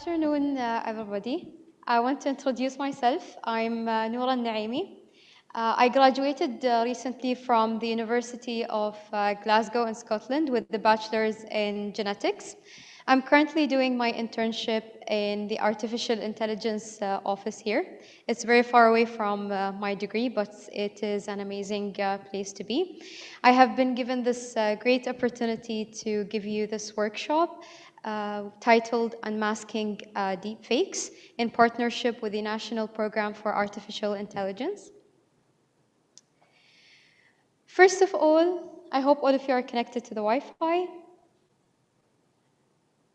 afternoon, everybody. I want to introduce myself. I'm Noura Nuaimi. I graduated recently from the University of Glasgow in Scotland with the bachelor's in genetics. I'm currently doing my internship in the artificial intelligence office here. It's very far away from my degree, but it is an amazing place to be. I have been given this great opportunity to give you this workshop titled Unmasking Deepfakes in partnership with the National Program for Artificial Intelligence. First of all, I hope all of you are connected to the Wi-Fi.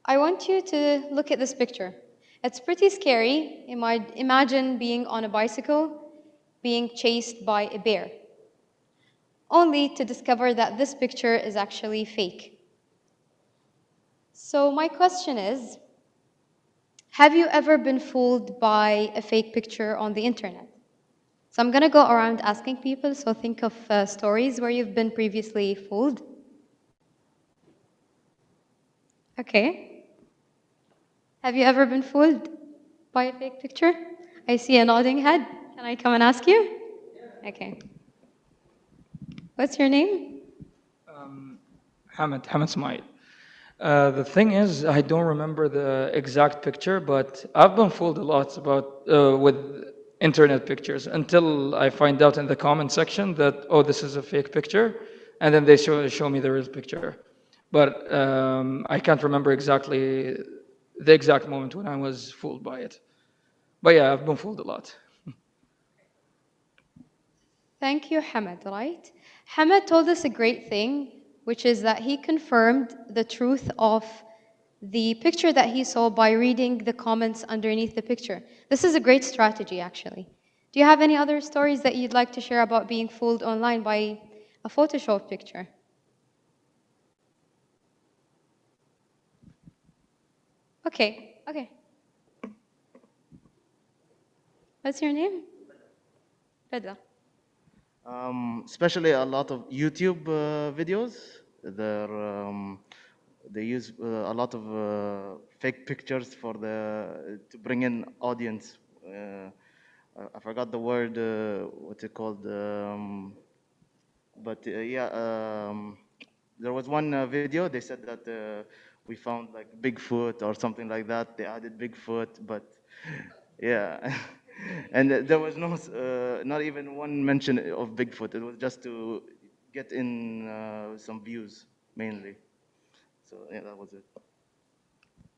I want you to look at this picture. It's pretty scary. You might imagine being on a bicycle, being chased by a bear, only to discover that this picture is actually fake. So my question is, have you ever been fooled by a fake picture on the internet? So I'm going to go around asking people, so think of stories where you've been previously fooled. Okay. Have you ever been fooled by a fake picture? I see a nodding head. Can I come and ask you? Yeah. Okay. What's your name? Hamid Ismail. The thing is, I don't remember the exact picture, but I've been fooled a lot with internet pictures until I find out in the comment section that, oh, this is a fake picture, and then they show me the real picture. But I can't remember exactly the exact moment when I was fooled by it. But yeah, I've been fooled a lot. Thank you, Hamid, right? Hamid told us a great thing, which is that he confirmed the truth of the picture that he saw by reading the comments underneath the picture. This is a great strategy, actually. Do you have any other stories that you'd like to share about being fooled online by a Photoshop picture? Okay. What's your name? Beda. Especially a lot of YouTube videos. They use a lot of fake pictures to bring in audience. I forgot the word, what's it called? There was one video, they said that we found like Bigfoot or something like that. They added Bigfoot, but yeah. And there was not even one mention of Bigfoot. It was just to get in some views, mainly. So yeah, that was it.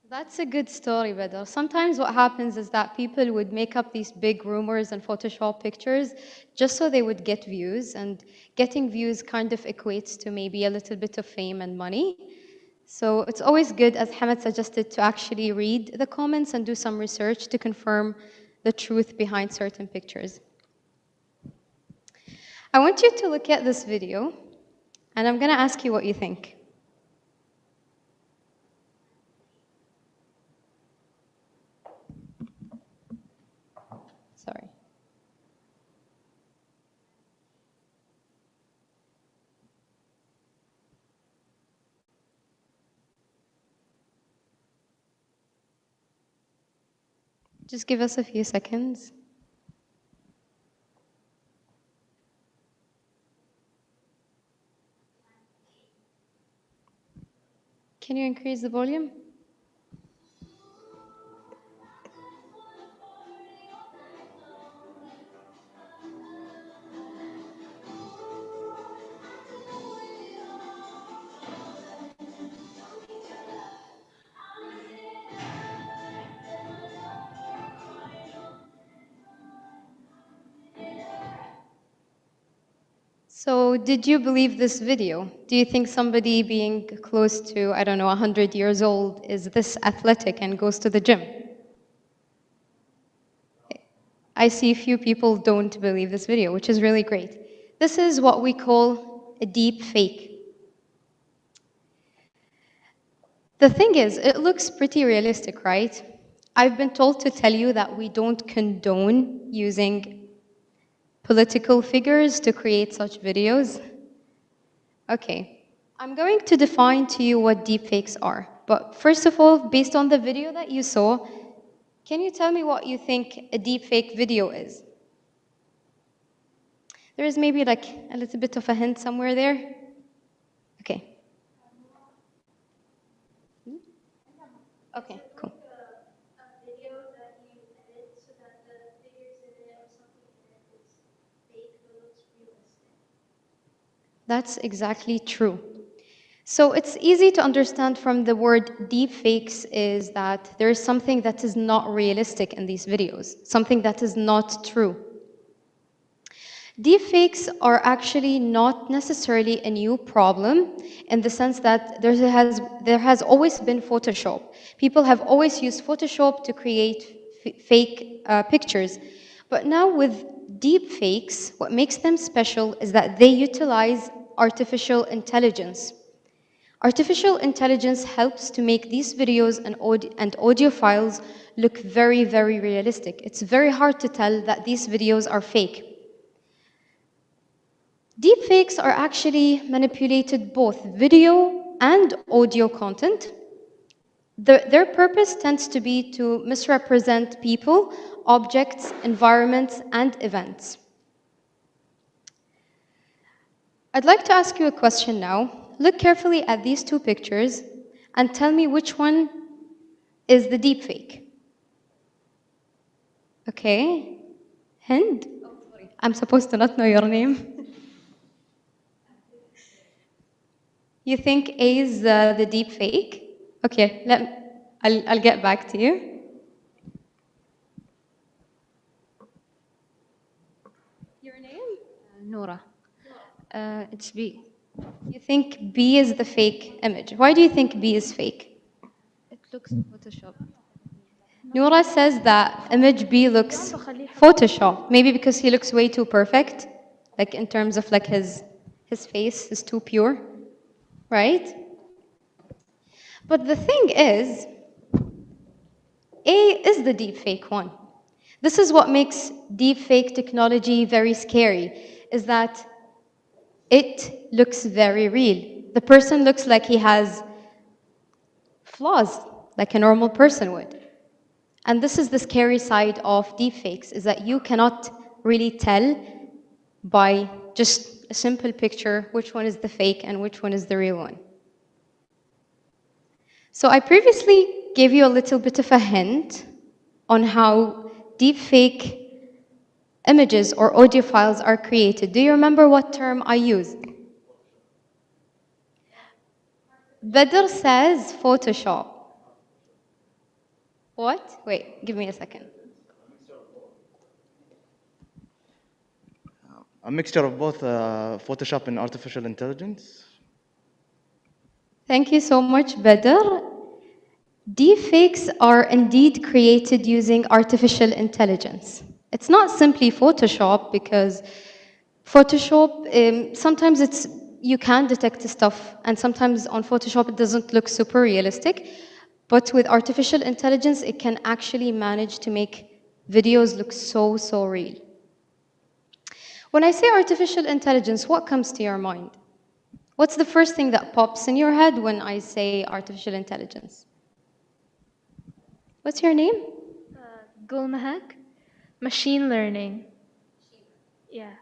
That's a good story, Badr. Sometimes what happens is that people would make up these big rumors and Photoshop pictures just so they would get views, and getting views kind of equates to maybe a little bit of fame and money. So it's always good, as Hamid suggested, to actually read the comments and do some research to confirm the truth behind certain pictures. I want you to look at this video, and I'm going to ask you what you think. Sorry. Just give us a few seconds. Can you increase the volume? So did you believe this video? Do you think somebody being close to, I don't know, 100 years old is this athletic and goes to the gym? I see a few people don't believe this video, which is really great. This is what we call a deep fake. The thing is, it looks pretty realistic, right? I've been told to tell you that we don't condone using political figures to create such videos. Okay, I'm going to define to you what deepfakes are. But first of all, based on the video that you saw, can you tell me what you think a deepfake video is? There is maybe like a little bit of a hint somewhere there. Okay. Okay, cool. That's exactly true. So it's easy to understand from the word deepfakes is that there is something that is not realistic in these videos, something that is not true. Deepfakes are actually not necessarily a new problem in the sense that there has always been Photoshop. People have always used Photoshop to create fake pictures. But now with deepfakes, what makes them special is that they utilize artificial intelligence. Artificial intelligence helps to make these videos and audio files look very, very realistic. It's very hard to tell that these videos are fake. Deepfakes are actually manipulated both video and audio content. Their purpose tends to be to misrepresent people, objects, environments, and events. I'd like to ask you a question now. Look carefully at these two pictures and tell me which one is the deepfake. Okay. Hind? Oh, sorry. I'm supposed to not know your name. You think A is the deepfake? Okay, I'll get back to you. Your name? Noura. It's B. You think B is the fake image. Why do you think B is fake? It looks Photoshop. Noura says that image B looks Photoshop. Maybe because he looks way too perfect, like in terms of like his face is too pure, right? But the thing is, A is the deepfake one. This is what makes deepfake technology very scary, is that it looks very real. The person looks like he has flaws, like a normal person would. And this is the scary side of deepfakes, is that you cannot really tell by just a simple picture which one is the fake and which one is the real one. So I previously gave you a little bit of a hint on how deepfake images or audio files are created. Do you remember what term I used? Badr says Photoshop. What? Wait, give me a second. A mixture of both Photoshop and artificial intelligence. Thank you so much, Badr. Deepfakes are indeed created using artificial intelligence. It's not simply Photoshop, because Photoshop, sometimes you can detect the stuff, and sometimes on Photoshop it doesn't look super realistic. But with artificial intelligence, it can actually manage to make videos look so, so real. When I say artificial intelligence, what comes to your mind? What's the first thing that pops in your head when I say artificial intelligence? What's your name? Gulmahak. Machine learning. Yeah.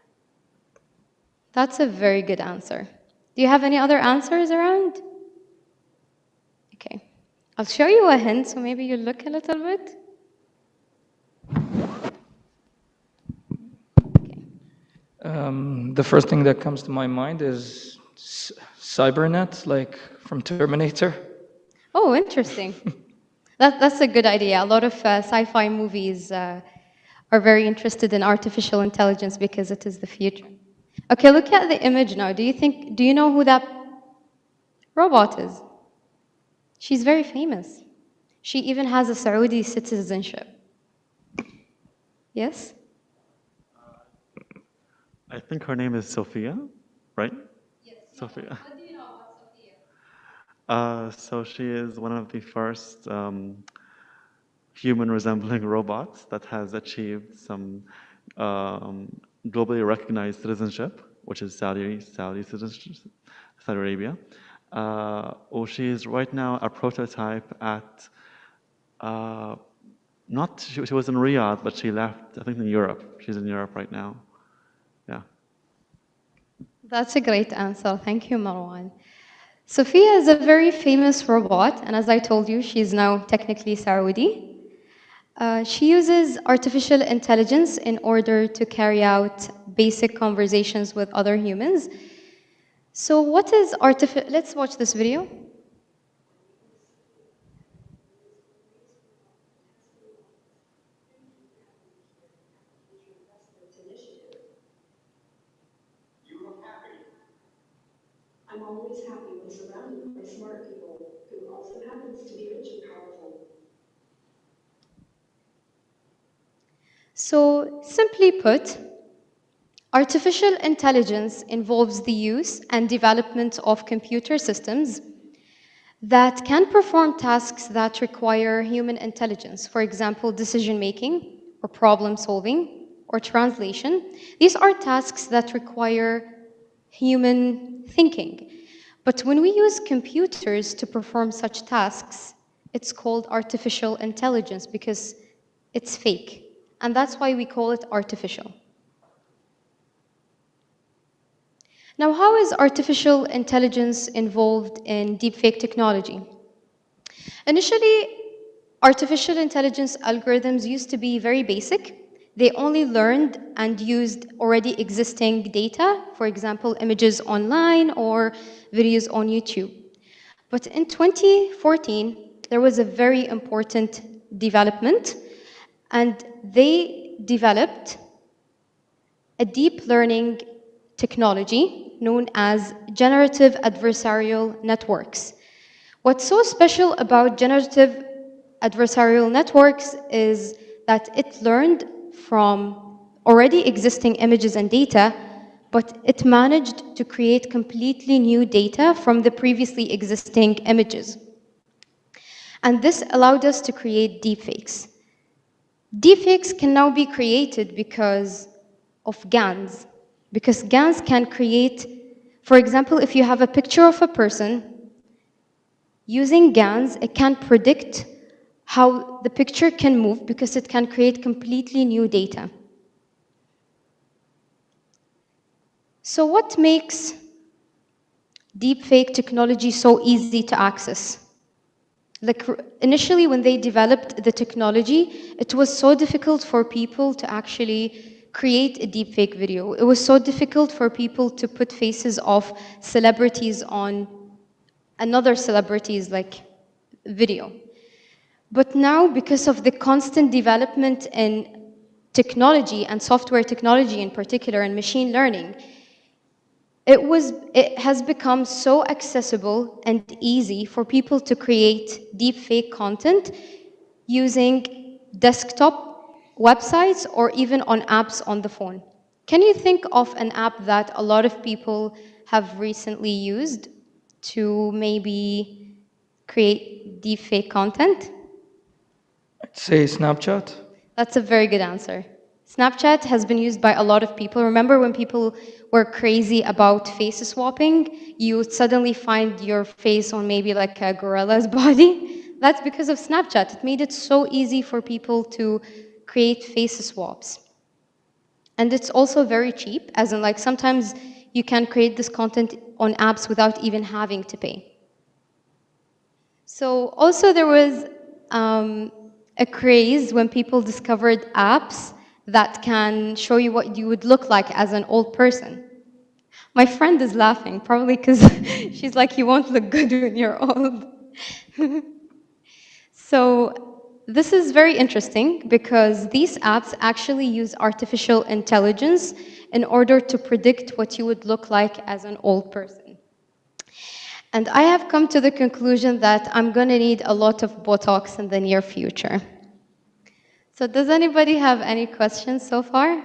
That's a very good answer. Do you have any other answers around? Okay. I'll show you a hint, so maybe you look a little bit. The first thing that comes to my mind is cybernet, like from Terminator. Oh, interesting. That's a good idea. A lot of sci-fi movies are very interested in artificial intelligence because it is the future. Okay, look at the image now. Do you know who that robot is? She's very famous. She even has a Saudi citizenship. Yes? I think her name is Sophia, right? Yes. Sophia. What do you know about Sophia? So she is one of the first human-resembling robots that has achieved some globally recognized citizenship, which is Saudi citizenship, Saudi Arabia. She's right now a prototype at, not, she was in Riyadh, but she left, I think, in Europe. She's in Europe right now. Yeah. That's a great answer. Thank you, Marwan. Sophia is a very famous robot, and as I told you, she's now technically Saudi. She uses artificial intelligence in order to carry out basic conversations with other humans. So what is artificial? Let's watch this video. I'm always happy when surrounded by smart people who also happens to be rich and powerful. So simply put, artificial intelligence involves the use and development of computer systems that can perform tasks that require human intelligence, for example, decision-making or problem-solving or translation. These are tasks that require human thinking. But when we use computers to perform such tasks, it's called artificial intelligence because it's fake. And that's why we call it artificial. Now, how is artificial intelligence involved in deepfake technology? Initially, artificial intelligence algorithms used to be very basic. They only learned and used already existing data, for example, images online or videos on YouTube. But in 2014, there was a very important development, and they developed a deep learning technology known as generative adversarial networks. What's so special about generative adversarial networks is that it learned from already existing images and data, but it managed to create completely new data from the previously existing images. And this allowed us to create deepfakes. Deepfakes can now be created because of GANs, because GANs can create, for example, if you have a picture of a person, using GANs, it can predict how the picture can move because it can create completely new data. So what makes deepfake technology so easy to access? Like initially when they developed the technology, it was so difficult for people to actually create a deepfake video. It was so difficult for people to put faces of celebrities on another celebrity's like video. But now, because of the constant development in technology and software technology in particular and machine learning, it has become so accessible and easy for people to create deepfake content using desktop websites or even on apps on the phone. Can you think of an app that a lot of people have recently used to maybe create deepfake content? I'd say Snapchat. That's a very good answer. Snapchat has been used by a lot of people. Remember when people were crazy about face swapping? You would suddenly find your face on maybe like a gorilla's body. That's because of Snapchat. It made it so easy for people to create face swaps. And it's also very cheap, as in like sometimes you can create this content on apps without even having to pay. So also there was a craze when people discovered apps that can show you what you would look like as an old person. My friend is laughing, probably because she's like, you won't look good when you're old. So this is very interesting because these apps actually use artificial intelligence in order to predict what you would look like as an old person. And I have come to the conclusion that I'm going to need a lot of Botox in the near future. So does anybody have any questions so far?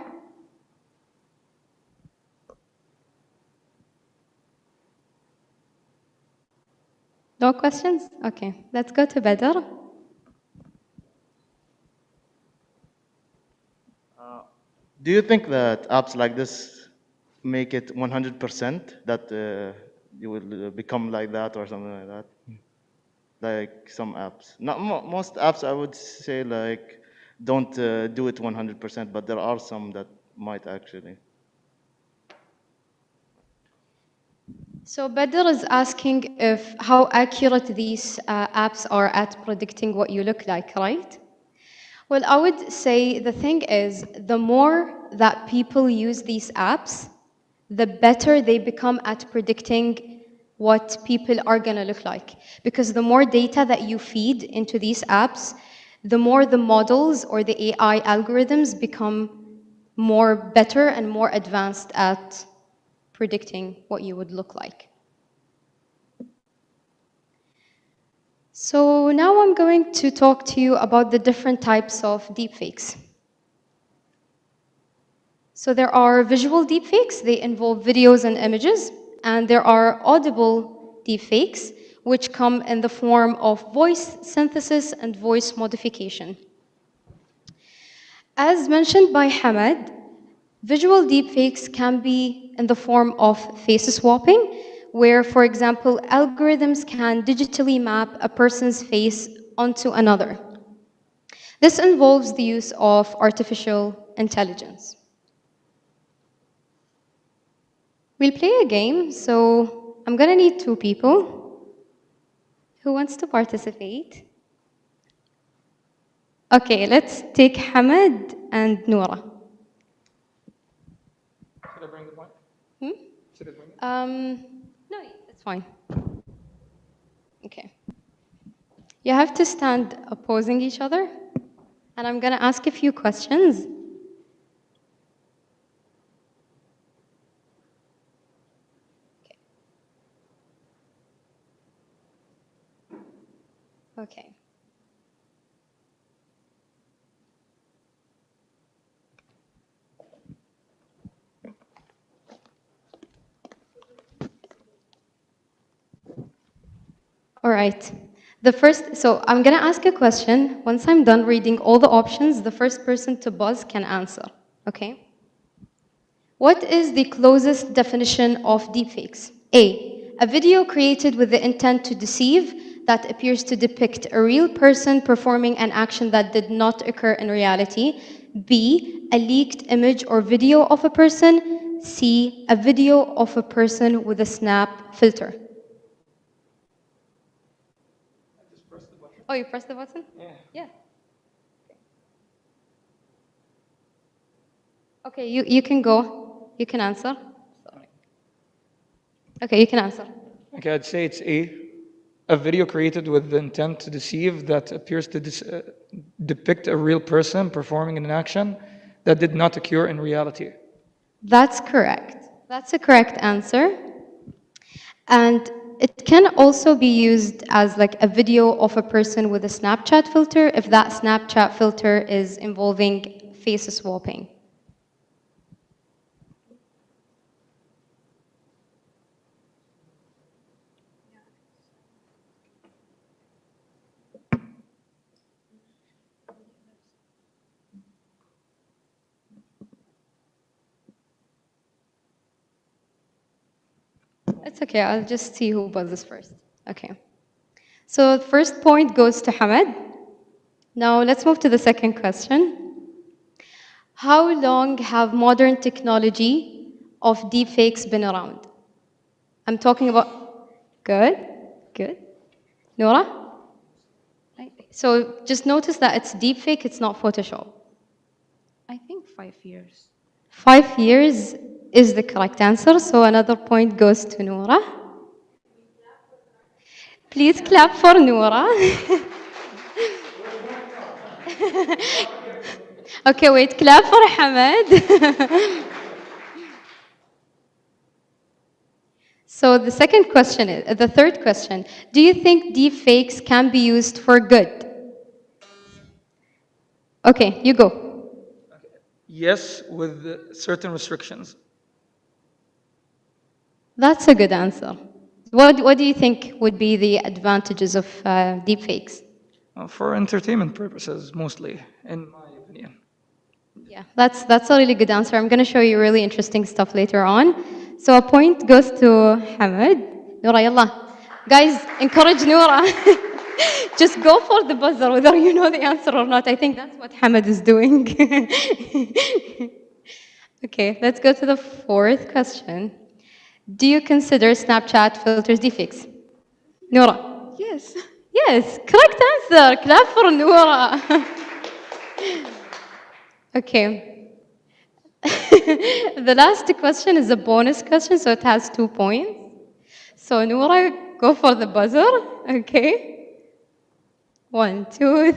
No questions? Okay, let's go to Badr. Do you think that apps like this make it 100% that you will become like that or something like that. Like some apps. Not most apps, I would say, like, don't do it 100%, but there are some that might actually. So Badr is asking if how accurate these apps are at predicting what you look like, right? Well, I would say the thing is, the more that people use these apps, the better they become at predicting what people are going to look like. Because the more data that you feed into these apps, the more the models or the AI algorithms become more better and more advanced at predicting what you would look like. So now I'm going to talk to you about the different types of deepfakes. So there are visual deepfakes, they involve videos and images, and there are audible deepfakes, which come in the form of voice synthesis and voice modification. As mentioned by Hamad, visual deepfakes can be in the form of face swapping, where, for example, algorithms can digitally map a person's face onto another. This involves the use of artificial intelligence. We'll play a game, so I'm gonna need 2 people. Who wants to participate? Okay, let's take Hamad and Noura. Should I bring the mic? Hmm? Should I bring it? No, it's fine. Okay. You have to stand opposing each other, and I'm gonna ask a few questions. Okay. All right. So I'm gonna ask a question. Once I'm done reading all the options, the first person to buzz can answer, okay? What is the closest definition of deepfakes? A video created with the intent to deceive that appears to depict a real person performing an action that did not occur in reality. B, a leaked image or video of a person. C, a video of a person with a snap filter. Oh, you pressed the button? Yeah. Okay, you can go. You can answer. Sorry. Okay, you can answer. Okay, I'd say it's a video created with the intent to deceive that appears to depict a real person performing an action that did not occur in reality. That's correct. That's a correct answer. And it can also be used as like a video of a person with a Snapchat filter if that Snapchat filter is involving face swapping. It's okay, I'll just see who buzzes first. Okay. So the first point goes to Hamad. Now let's move to the second question. How long have modern technology of deepfakes been around? I'm talking about, good. Noura? So just notice that it's deepfake, it's not Photoshop. I think 5 years. 5 years is the correct answer, so another point goes to Noura. Please clap for Noura. Okay, wait, clap for Hamad. So the third question, do you think deepfakes can be used for good? Okay, you go. Yes, with certain restrictions. That's a good answer. What do you think would be the advantages of deepfakes? For entertainment purposes, mostly, in my opinion. Yeah, that's a really good answer. I'm going to show you really interesting stuff later on. So a point goes to Hamad. Noura, yalla. Guys, encourage Noura. Just go for the buzzer, whether you know the answer or not. I think that's what Hamad is doing. Okay, let's go to the fourth question. Do you consider Snapchat filters deepfakes? Noura. Yes. Yes, correct answer. Clap for Noura. Okay. The last question is a bonus question, so it has 2 points. So Noura, go for the buzzer. Okay. 1, 2.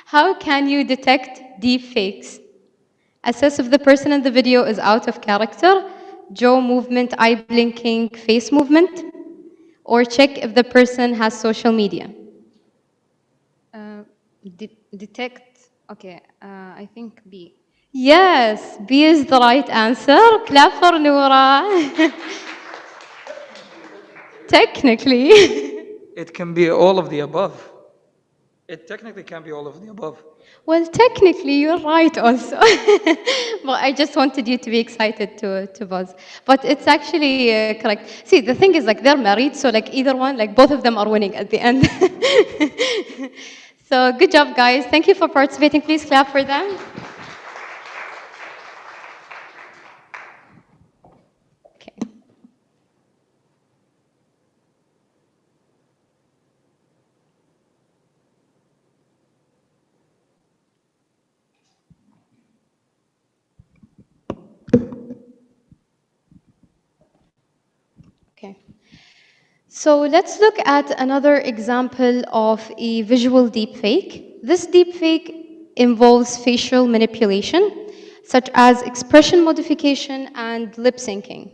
How can you detect deepfakes? Assess if the person in the video is out of character, jaw movement, eye blinking, face movement, or check if the person has social media. Detect. Okay, I think B. Yes, B is the right answer. Clap for Noura. Technically. It can be all of the above. It technically can be all of the above. Well, technically, you're right also. But I just wanted you to be excited to buzz. But it's actually correct. See, the thing is, like, they're married, so, like, either one, like, both of them are winning at the end. So, good job, guys. Thank you for participating. Please clap for them. Okay. Okay. So let's look at another example of a visual deepfake. This deepfake involves facial manipulation, such as expression modification and lip syncing.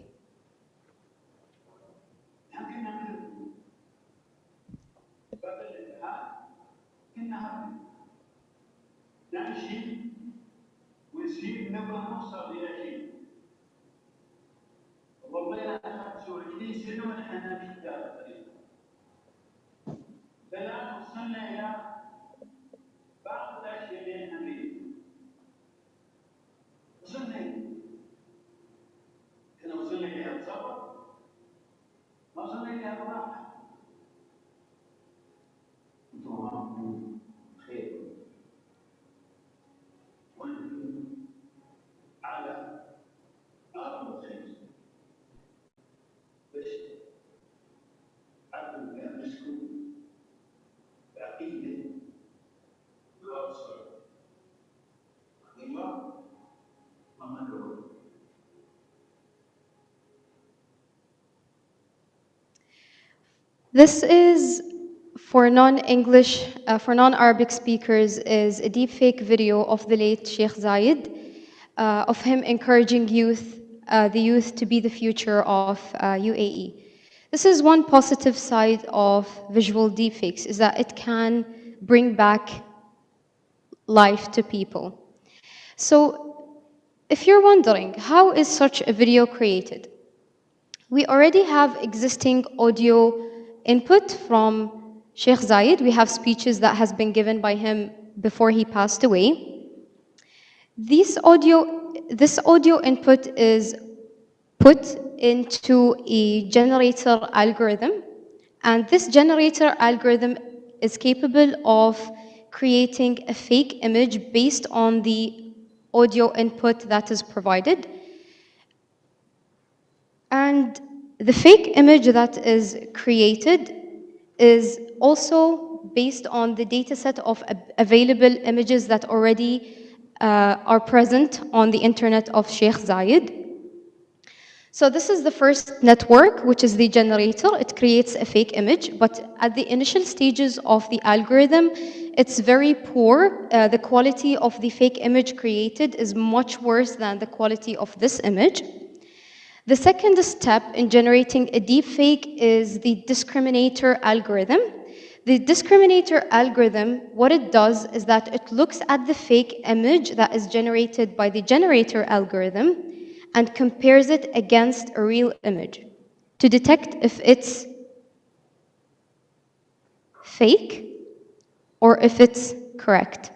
ويصير نبغى نوصل الى شيء والله 25 سنه ونحن نمشي في هذا الطريق الان وصلنا الى بعض الاشياء اللي احنا نريد وصلنا احنا وصلنا الى الصبر ما وصلنا الى الراحه انتم خير على أرض الخير بس عدم مسكون بعقيدة خالصة الله ما له This is for non-English, for non-Arabic speakers, is a deepfake video of the late Sheikh Zayed, of him encouraging the youth to be the future of UAE. This is one positive side of visual deepfakes, is that it can bring back life to people. So, if you're wondering, how is such a video created? We already have existing audio input from Sheikh Zayed. We have speeches that has been given by him before he passed away. This audio input is put into a generator algorithm, and this generator algorithm is capable of creating a fake image based on the audio input that is provided. And the fake image that is created is also based on the dataset of available images that already are present on the internet of Sheikh Zayed. So this is the first network, which is the generator. It creates a fake image, but at the initial stages of the algorithm, it's very poor. The quality of the fake image created is much worse than the quality of this image. The second step in generating a deepfake is the discriminator algorithm. The discriminator algorithm, what it does is that it looks at the fake image that is generated by the generator algorithm and compares it against a real image to detect if it's fake or if it's correct.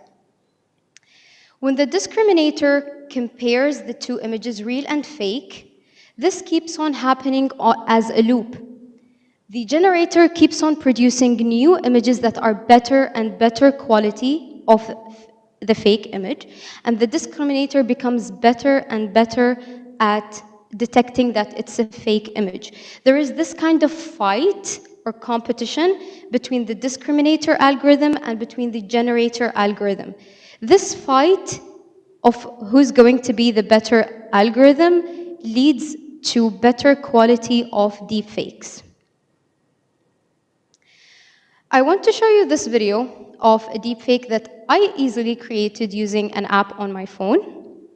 When the discriminator compares the two images, real and fake, This keeps on happening as a loop. The generator keeps on producing new images that are better and better quality of the fake image, and the discriminator becomes better and better at detecting that it's a fake image. There is this kind of fight or competition between the discriminator algorithm and between the generator algorithm. This fight of who's going to be the better algorithm leads to better quality of deepfakes. I want to show you this video of a deepfake that I easily created using an app on my phone.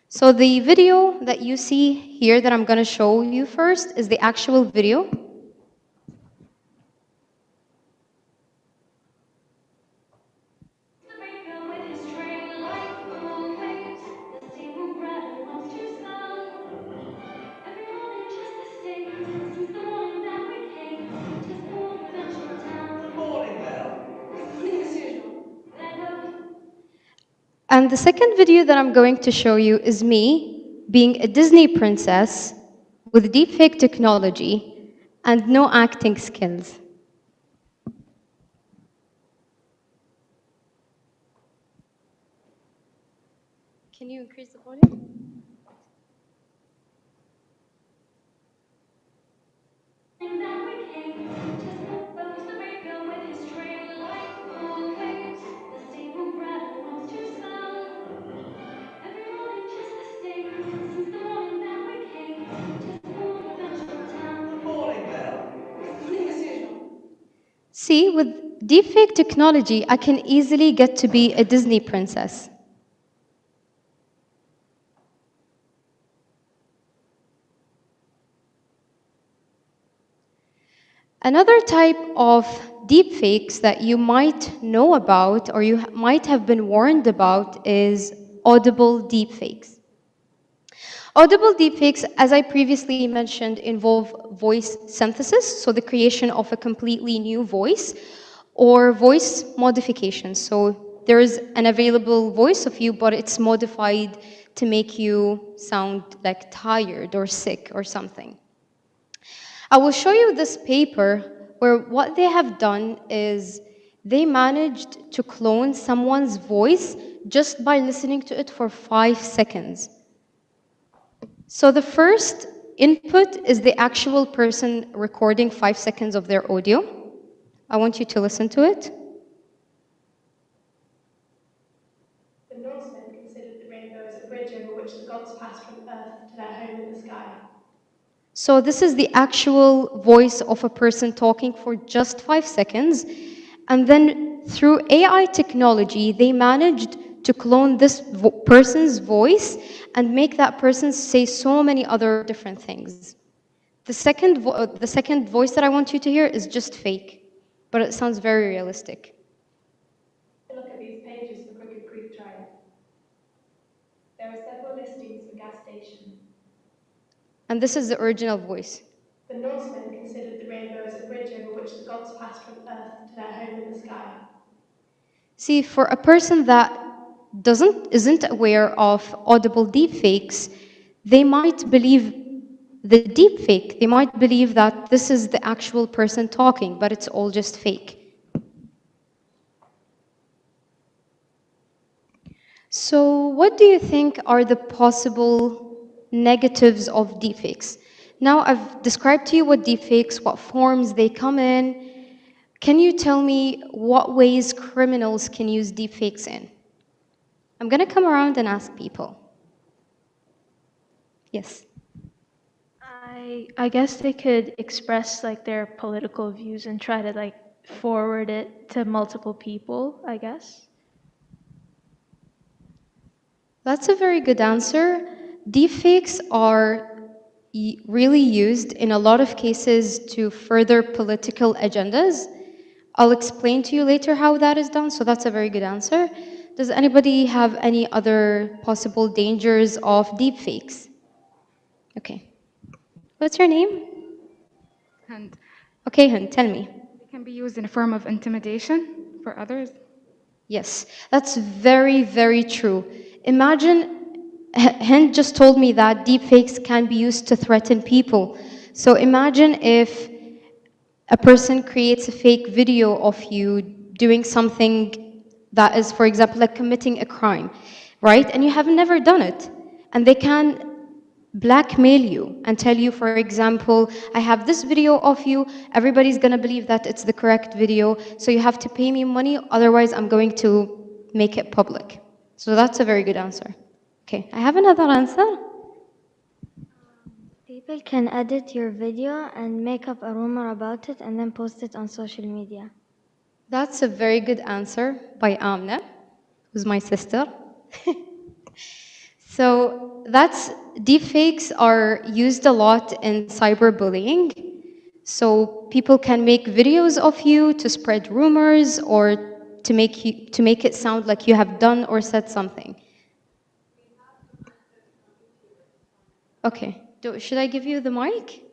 So the video that you see here that I'm going to show you first is the actual video. And the second video that I'm going to show you is me being a Disney princess with deepfake technology and no acting skills. Can you increase the volume? See, with deepfake technology, I can easily get to be a Disney princess. Another type of deepfakes that you might know about or you might have been warned about is audible deepfakes. Audible deepfakes, as I previously mentioned, involve voice synthesis, so the creation of a completely new voice, or voice modification. So there is an available voice of you, but it's modified to make you sound like tired or sick or something. I will show you this paper where what they have done is they managed to clone someone's voice just by listening to it for 5 seconds. So the first input is the actual person recording 5 seconds of their audio. I want you to listen to it. The Norsemen considered the rainbow as a bridge over which the gods passed from Earth to their home in the sky. So this is the actual voice of a person talking for just 5 seconds. And then through AI technology, they managed to clone this person's voice and make that person say so many other different things. The second voice that I want you to hear is just fake, but it sounds very realistic. Look at these pages for Crooked Creek Drive. There are several listings for gas stations. And this is the original voice. The Norsemen considered the rainbow as a bridge over which the gods passed from Earth to their home in the sky. See, for a person that isn't aware of audible deepfakes, they might believe the deepfake. They might believe that this is the actual person talking, but it's all just fake. So what do you think are the possible negatives of deepfakes? Now I've described to you what deepfakes, what forms they come in. Can you tell me what ways criminals can use deepfakes in? I'm going to come around and ask people. Yes. I guess they could express like their political views and try to like forward it to multiple people, I guess. That's a very good answer. Deepfakes are really used in a lot of cases to further political agendas. I'll explain to you later how that is done, so that's a very good answer. Does anybody have any other possible dangers of deepfakes? Okay. What's your name? And Okay, Hun, tell me. it can be used in a form of intimidation for others. Yes, that's very, very true. Imagine Hind just told me that deepfakes can be used to threaten people. So imagine if a person creates a fake video of you doing something that is, for example, like committing a crime, right? And you have never done it. And they can blackmail you and tell you, for example, I have this video of you, everybody's gonna believe that it's the correct video, so you have to pay me money, otherwise I'm going to make it public. So that's a very good answer. Okay, I have another answer. People can edit your video and make up a rumor about it and then post it on social media. That's a very good answer by Amna, who's my sister. So deepfakes are used a lot in cyberbullying. So people can make videos of you to spread rumors or to make it sound like you have done or said something. Okay, should I give you the mic?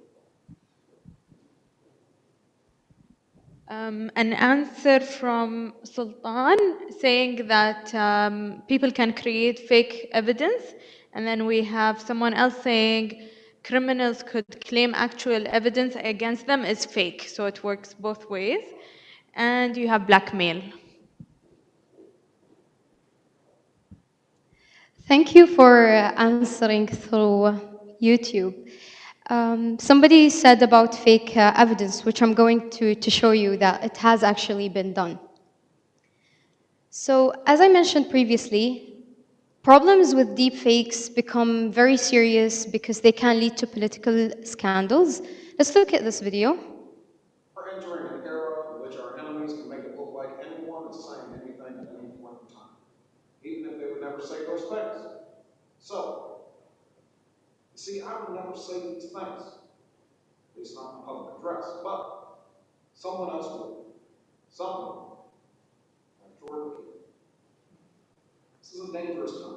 An answer from Sultan saying that people can create fake evidence, and then we have someone else saying criminals could claim actual evidence against them is fake, so it works both ways. And you have blackmail. Thank you for answering through YouTube. Somebody said about fake evidence, which I'm going to show you that it has actually been done. So, as I mentioned previously, problems with deepfakes become very serious because they can lead to political scandals. Let's look at this video. We're entering an era in which our enemies can make it look like anyone is saying anything at any point in time, even if they would never say those things. So, you see, I would never say these things, at least not in a public address, but someone else would. Someone like Jordan Peele. This is a dangerous time.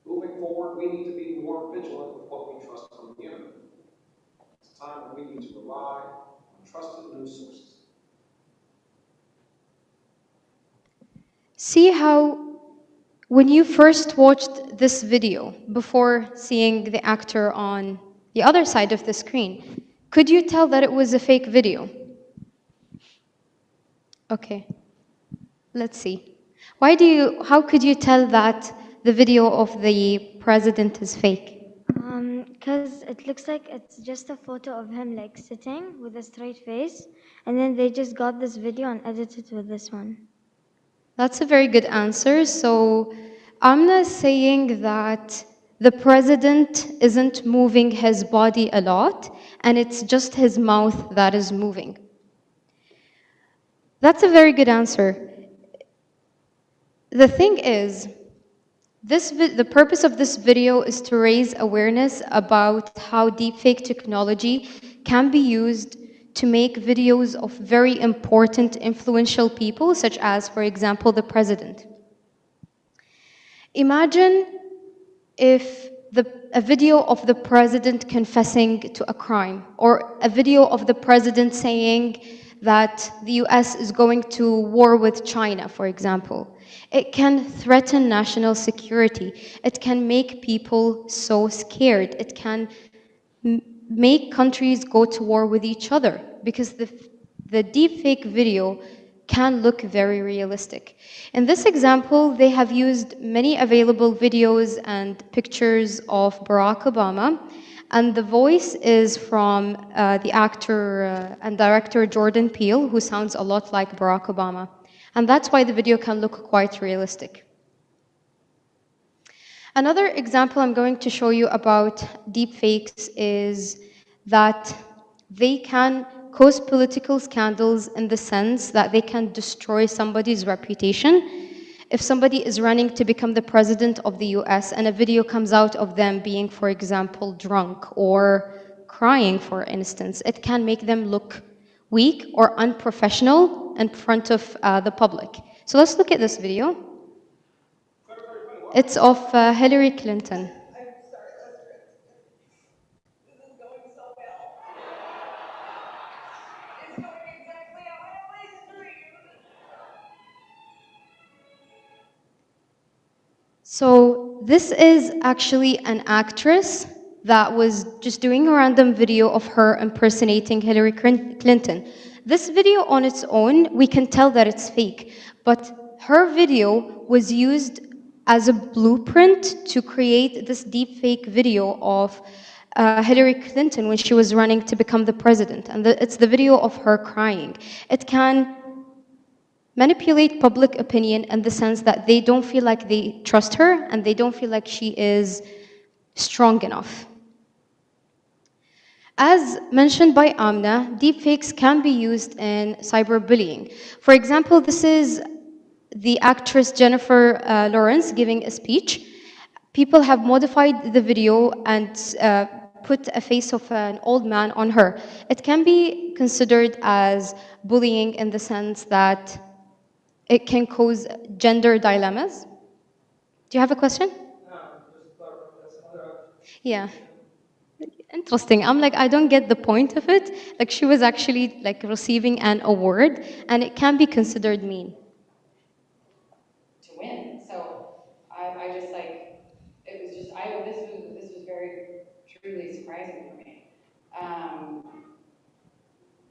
Moving forward, we need to be more vigilant with what we trust from the internet. It's a time when we need to rely on trusted news sources. See how, when you first watched this video, before seeing the actor on the other side of the screen, could you tell that it was a fake video? Okay, let's see. How could you tell that the video of the president is fake? Because it looks like it's just a photo of him like sitting with a straight face, and then they just got this video and edited with this one. That's a very good answer. So Amna is saying that the president isn't moving his body a lot, and it's just his mouth that is moving. That's a very good answer. The thing is, the purpose of this video is to raise awareness about how deepfake technology can be used to make videos of very important, influential people, such as, for example, the president. Imagine if a video of the president confessing to a crime, or a video of the president saying that the US is going to war with China, for example. It can threaten national security. It can make people so scared. It can make countries go to war with each other, because the deepfake video can look very realistic. In this example, they have used many available videos and pictures of Barack Obama, and the voice is from the actor and director Jordan Peele, who sounds a lot like Barack Obama. And that's why the video can look quite realistic. Another example I'm going to show you about deepfakes is that they can cause political scandals in the sense that they can destroy somebody's reputation. If somebody is running to become the president of the US and a video comes out of them being, for example, drunk or crying, for instance, it can make them look weak or unprofessional in front of the public. So let's look at this video. It's of Hillary Clinton. So this is actually an actress that was just doing a random video of her impersonating Hillary Clinton. This video on its own, we can tell that it's fake, but her video was used as a blueprint to create this deepfake video of Hillary Clinton when she was running to become the president. And it's the video of her crying. It can manipulate public opinion in the sense that they don't feel like they trust her and they don't feel like she is strong enough. As mentioned by Amna, deepfakes can be used in cyberbullying. For example, this is the actress Jennifer Lawrence giving a speech. People have modified the video and put a face of an old man on her. It can be considered as bullying in the sense that it can cause gender dilemmas. Do you have a question? Yeah. Interesting. I'm like, I don't get the point of it. Like, she was actually like receiving an award, and it can be considered mean. To win. So I just like, it was just, this was very truly surprising for me.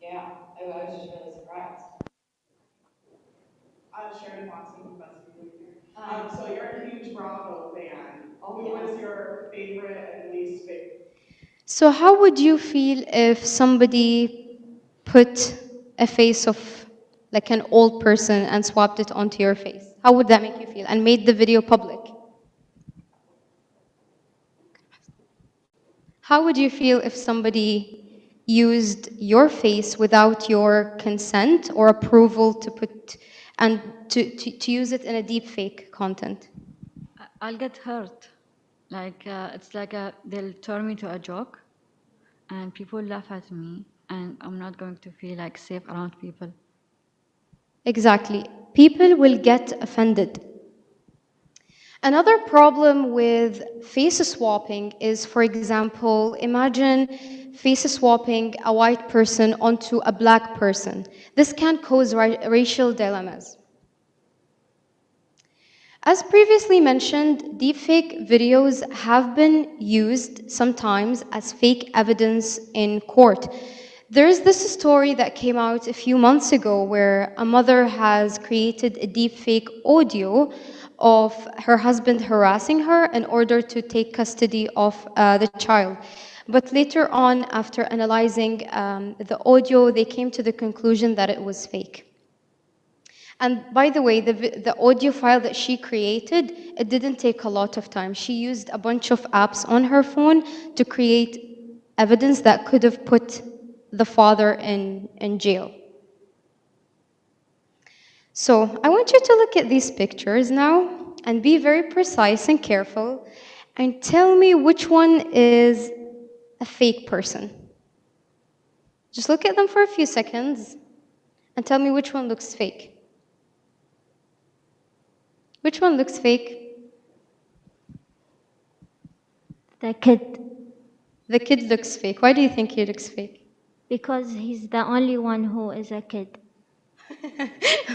Yeah, I was just really surprised. Sharon Watson, best people here. So you're a huge Bravo fan. Who was your favorite and least favorite? So how would you feel if somebody put a face of like an old person and swapped it onto your face? How would that make you feel? And made the video public? How would you feel if somebody used your face without your consent or approval to put and to use it in a deepfake content? I'll get hurt. Like it's like they'll turn me to a joke, and people laugh at me, and I'm not going to feel like safe around people. Exactly. People will get offended. Another problem with face swapping is, for example, imagine face swapping a white person onto a black person. This can cause racial dilemmas. As previously mentioned, deepfake videos have been used sometimes as fake evidence in court. There's this story that came out a few months ago where a mother has created a deepfake audio of her husband harassing her in order to take custody of the child. But later on, after analyzing the audio, they came to the conclusion that it was fake. And by the way, the audio file that she created, it didn't take a lot of time. She used a bunch of apps on her phone to create evidence that could have put the father in jail. So I want you to look at these pictures now and be very precise and careful and tell me which one is a fake person. Just look at them for a few seconds and tell me which one looks fake. Which one looks fake? The kid. The kid looks fake. Why do you think he looks fake? Because he's the only one who is a kid.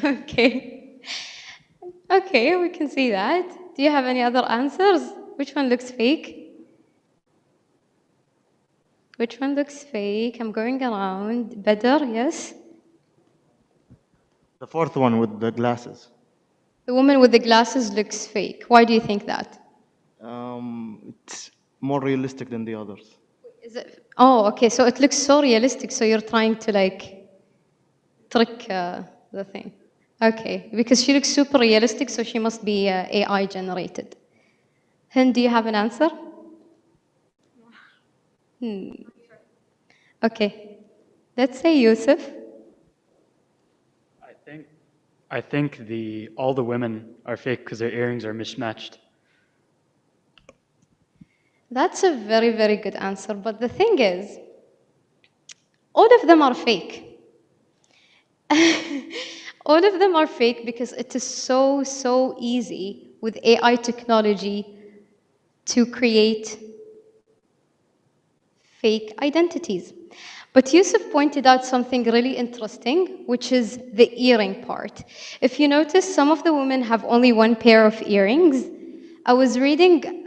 Okay. Okay, we can see that. Do you have any other answers? Which one looks fake? Which one looks fake? I'm going around. Better, yes? The fourth one with the glasses. The woman with the glasses looks fake. Why do you think that? It's more realistic than the others. Is it? Oh, okay. So it looks so realistic. So you're trying to like trick the thing. Okay, because she looks super realistic, so she must be AI generated. Hind, do you have an answer? Okay. Let's say Yusuf. I think all the women are fake because their earrings are mismatched. That's a very, very good answer. But the thing is, all of them are fake. All of them are fake because it is so easy with AI technology to create fake identities. But Yusuf pointed out something really interesting, which is the earring part. If you notice, some of the women have only one pair of earrings. I was reading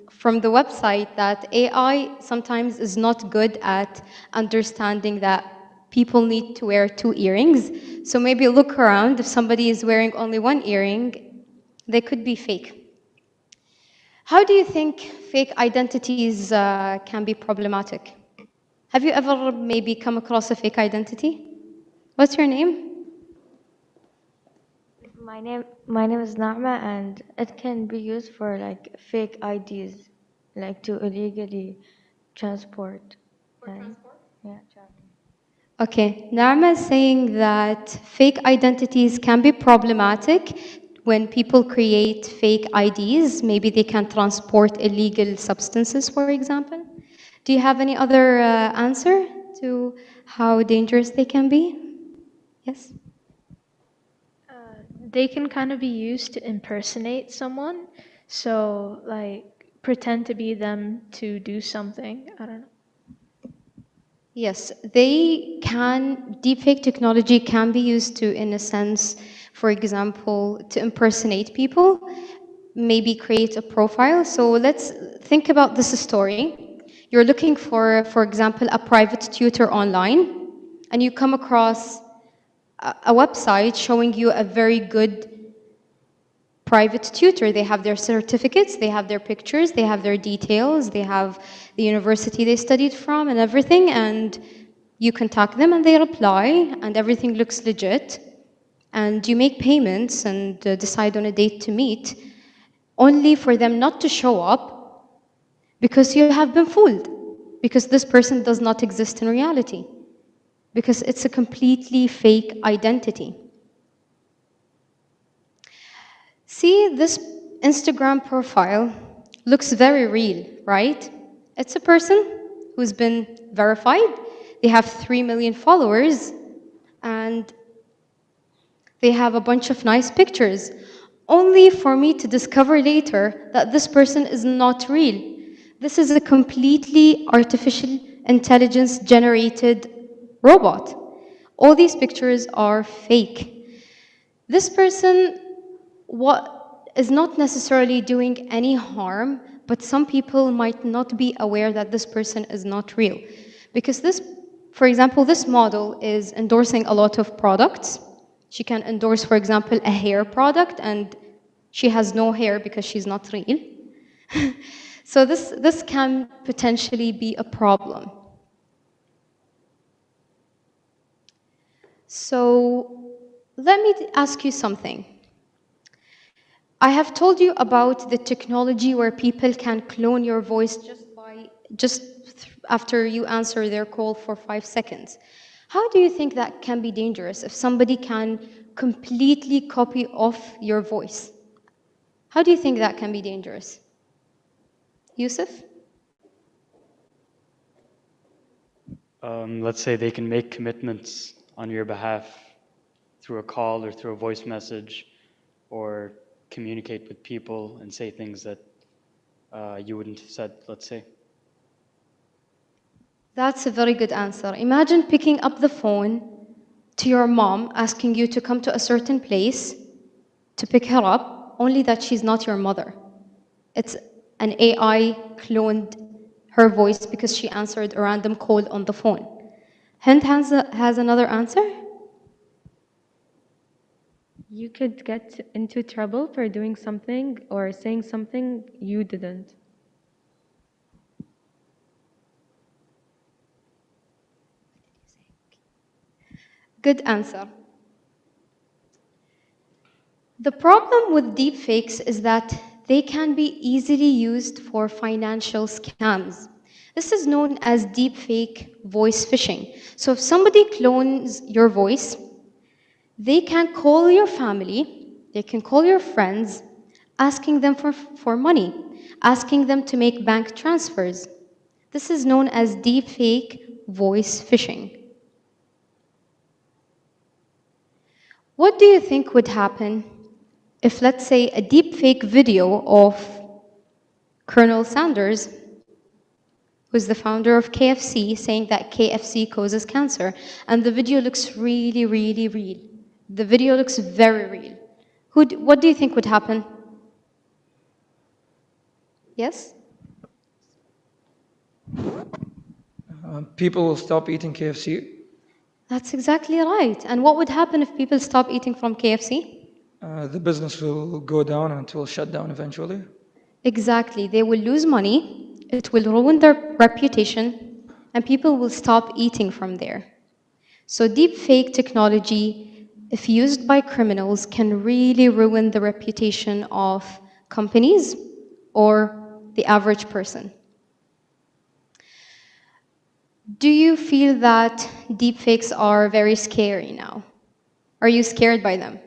from the website that AI sometimes is not good at understanding that people need to wear 2 earrings. So maybe look around. If somebody is wearing only 1 earring, they could be fake. How do you think fake identities can be problematic? Have you ever maybe come across a fake identity? What's your name? My name is Naama, and it can be used for like fake IDs, like to illegally transport. Yeah, Okay, Naama is saying that fake identities can be problematic when people create fake IDs. Maybe they can transport illegal substances, for example. Do you have any other answer to how dangerous they can be? Yes? They can kind of be used to impersonate someone. So, like, pretend to be them to do something. I don't know. Yes, they can, deepfake technology can be used to, in a sense, for example, to impersonate people, maybe create a profile. So let's think about this story. You're looking for example, a private tutor online, and you come across a website showing you a very good private tutor. They have their certificates, they have their pictures, they have their details, they have the university they studied from and everything, and you contact them and they reply and everything looks legit, and you make payments and decide on a date to meet, only for them not to show up because you have been fooled, because this person does not exist in reality, because it's a completely fake identity. See, this Instagram profile looks very real, right? It's a person who's been verified. They have 3 million followers, and they have a bunch of nice pictures, only for me to discover later that this person is not real. This is a completely artificial intelligence generated robot. All these pictures are fake. This person is not necessarily doing any harm, but some people might not be aware that this person is not real. Because this, for example, this model is endorsing a lot of products. She can endorse, for example, a hair product, and she has no hair because she's not real. So this can potentially be a problem. So let me ask you something. I have told you about the technology where people can clone your voice just after you answer their call for 5 seconds. How do you think that can be dangerous if somebody can completely copy off your voice? How do you think that can be dangerous? Yusuf? Let's say they can make commitments on your behalf through a call or through a voice message, or communicate with people and say things that you wouldn't have said, let's say. That's a very good answer. Imagine picking up the phone to your mom, asking you to come to a certain place to pick her up, only that she's not your mother. It's an AI cloned her voice because she answered a random call on the phone. Hind has another answer? You could get into trouble for doing something or saying something you didn't. Good answer. The problem with deepfakes is that they can be easily used for financial scams. This is known as deepfake voice phishing. So if somebody clones your voice, they can call your family, they can call your friends, asking them for money, asking them to make bank transfers. This is known as deepfake voice phishing. What do you think would happen if, let's say, a deepfake video of Colonel Sanders, who's the founder of KFC, saying that KFC causes cancer, and the video looks really, really real? The video looks very real. What do you think would happen? Yes? People will stop eating KFC. That's exactly right. And what would happen if people stop eating from KFC? The business will go down and it will shut down eventually. Exactly. They will lose money, it will ruin their reputation, and people will stop eating from there. So deepfake technology, if used by criminals, can really ruin the reputation of companies or the average person. Do you feel that deepfakes are very scary now? Are you scared by them?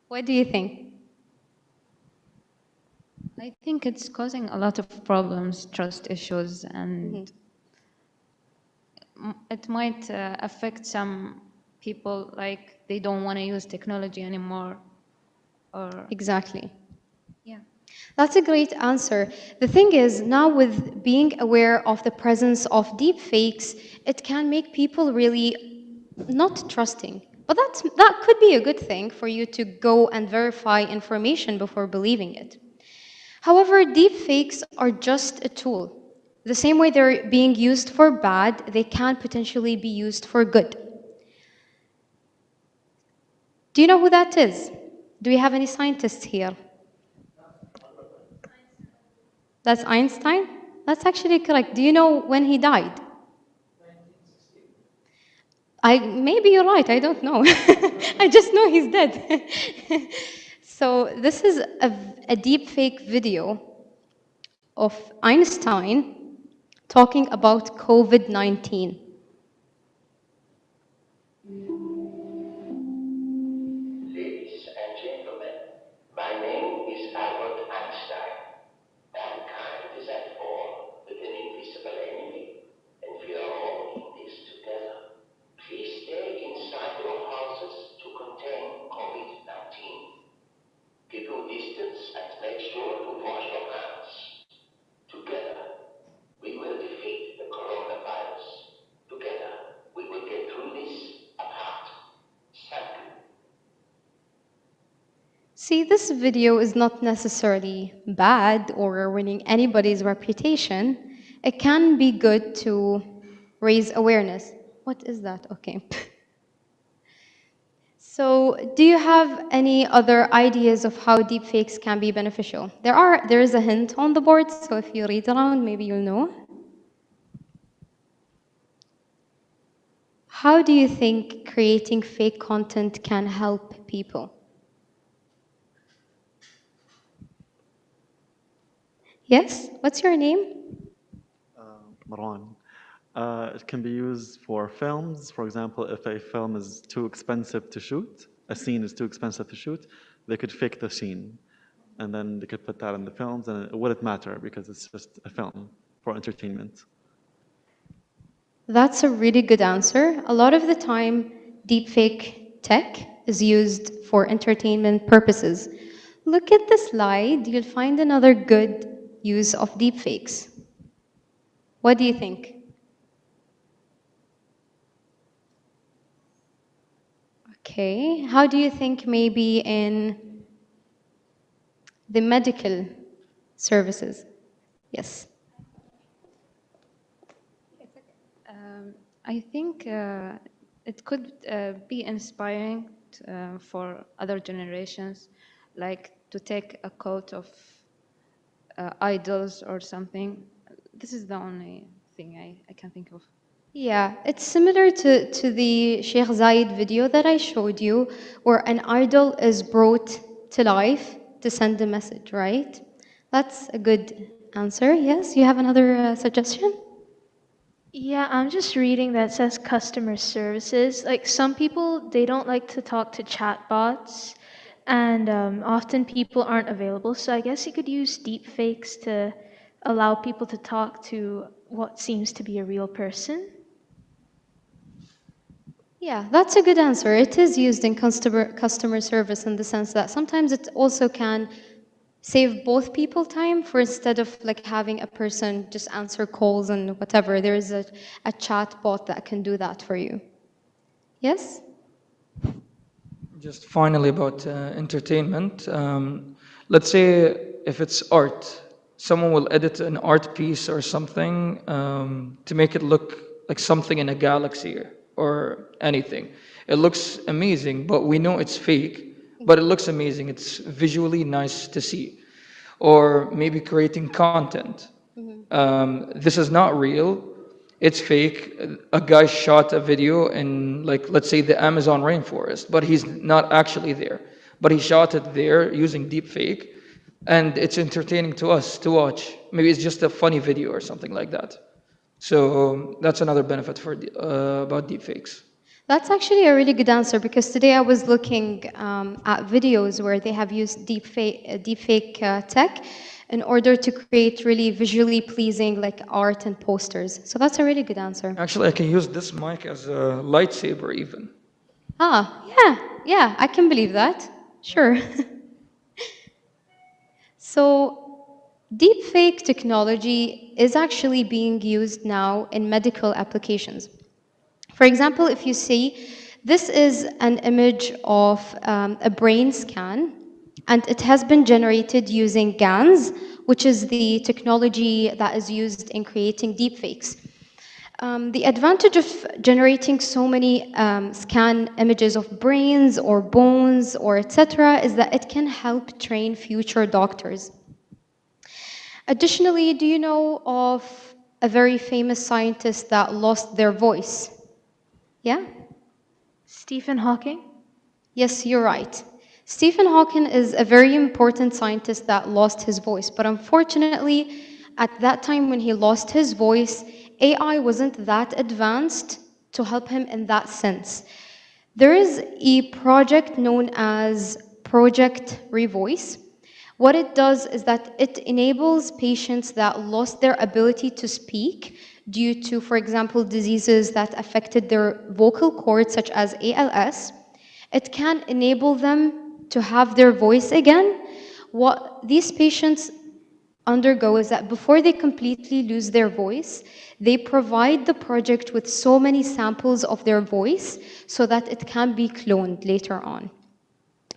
What do you think? I think it's causing a lot of problems, trust issues, and it might affect some people, like they don't want to use technology anymore. Or Exactly. yeah. That's a great answer. The thing is, now with being aware of the presence of deepfakes, it can make people really not trusting. But that could be a good thing for you to go and verify information before believing it. However, deepfakes are just a tool. The same way they're being used for bad, they can potentially be used for good. Do you know who that is? Do we have any scientists here? That's Einstein? That's actually correct. Do you know when he died? Maybe you're right, I don't know. I just know he's dead. So this is a deepfake video of Einstein talking about COVID-19. Ladies and gentlemen, my name is Albert Einstein. Mankind is at war with an invisible enemy, and we are all in this together. Please stay inside your houses to contain COVID-19. Keep your distance and make sure to wash your hands. Together, we will defeat the coronavirus. Together, we will get through this apart. Thank you. See, this video is not necessarily bad or ruining anybody's reputation. It can be good to raise awareness. What is that? Okay. So, do you have any other ideas of how deepfakes can be beneficial? There is a hint on the board, so if you read around, maybe you'll know. How do you think creating fake content can help people? Yes? What's your name? Marwan. It can be used for films. For example, if a film is too expensive to shoot, a scene is too expensive to shoot, they could fake the scene. And then they could put that in the films, and it wouldn't matter because it's just a film for entertainment. That's a really good answer. A lot of the time, deepfake tech is used for entertainment purposes. Look at the slide, you'll find another good use of deepfakes. What do you think? Okay, how do you think maybe in the medical services? Yes. I think it could be inspiring for other generations, like to take a quote of idols or something. This is the only thing I can think of. Yeah, it's similar to the Sheikh Zayed video that I showed you, where an idol is brought to life to send a message, right? That's a good answer. Yes, you have another suggestion? Yeah, I'm just reading that says customer services. Like some people, they don't like to talk to chatbots, and often people aren't available. So I guess you could use deepfakes to allow people to talk to what seems to be a real person. Yeah, that's a good answer. It is used in customer service in the sense that sometimes it also can save both people time, for instead of like having a person just answer calls and whatever, there is a chat bot that can do that for you. Yes? Just finally about entertainment. Let's say if it's art, someone will edit an art piece or something to make it look like something in a galaxy or anything. It looks amazing, but we know it's fake, but it looks amazing. It's visually nice to see. Or maybe creating content. This is not real. It's fake. A guy shot a video in, like, let's say the Amazon rainforest, but he's not actually there. But he shot it there using deepfake, and it's entertaining to us to watch. Maybe it's just a funny video or something like that. So that's another benefit for about deepfakes. That's actually a really good answer because today I was looking at videos where they have used deepfake tech in order to create really visually pleasing like art and posters. So that's a really good answer. Actually, I can use this mic as a lightsaber even. Yeah, I can believe that. Sure. So deepfake technology is actually being used now in medical applications. For example, if you see, this is an image of a brain scan, and it has been generated using GANs, which is the technology that is used in creating deepfakes. The advantage of generating so many scan images of brains or bones or etc. is that it can help train future doctors. Additionally, do you know of a very famous scientist that lost their voice? Yeah? Stephen Hawking? Yes, you're right. Stephen Hawking is a very important scientist that lost his voice, but unfortunately, at that time when he lost his voice, AI wasn't that advanced to help him in that sense. There is a project known as Project Revoice. What it does is that it enables patients that lost their ability to speak due to, for example, diseases that affected their vocal cords, such as ALS. It can enable them to have their voice again. What these patients undergo is that before they completely lose their voice, they provide the project with so many samples of their voice so that it can be cloned later on.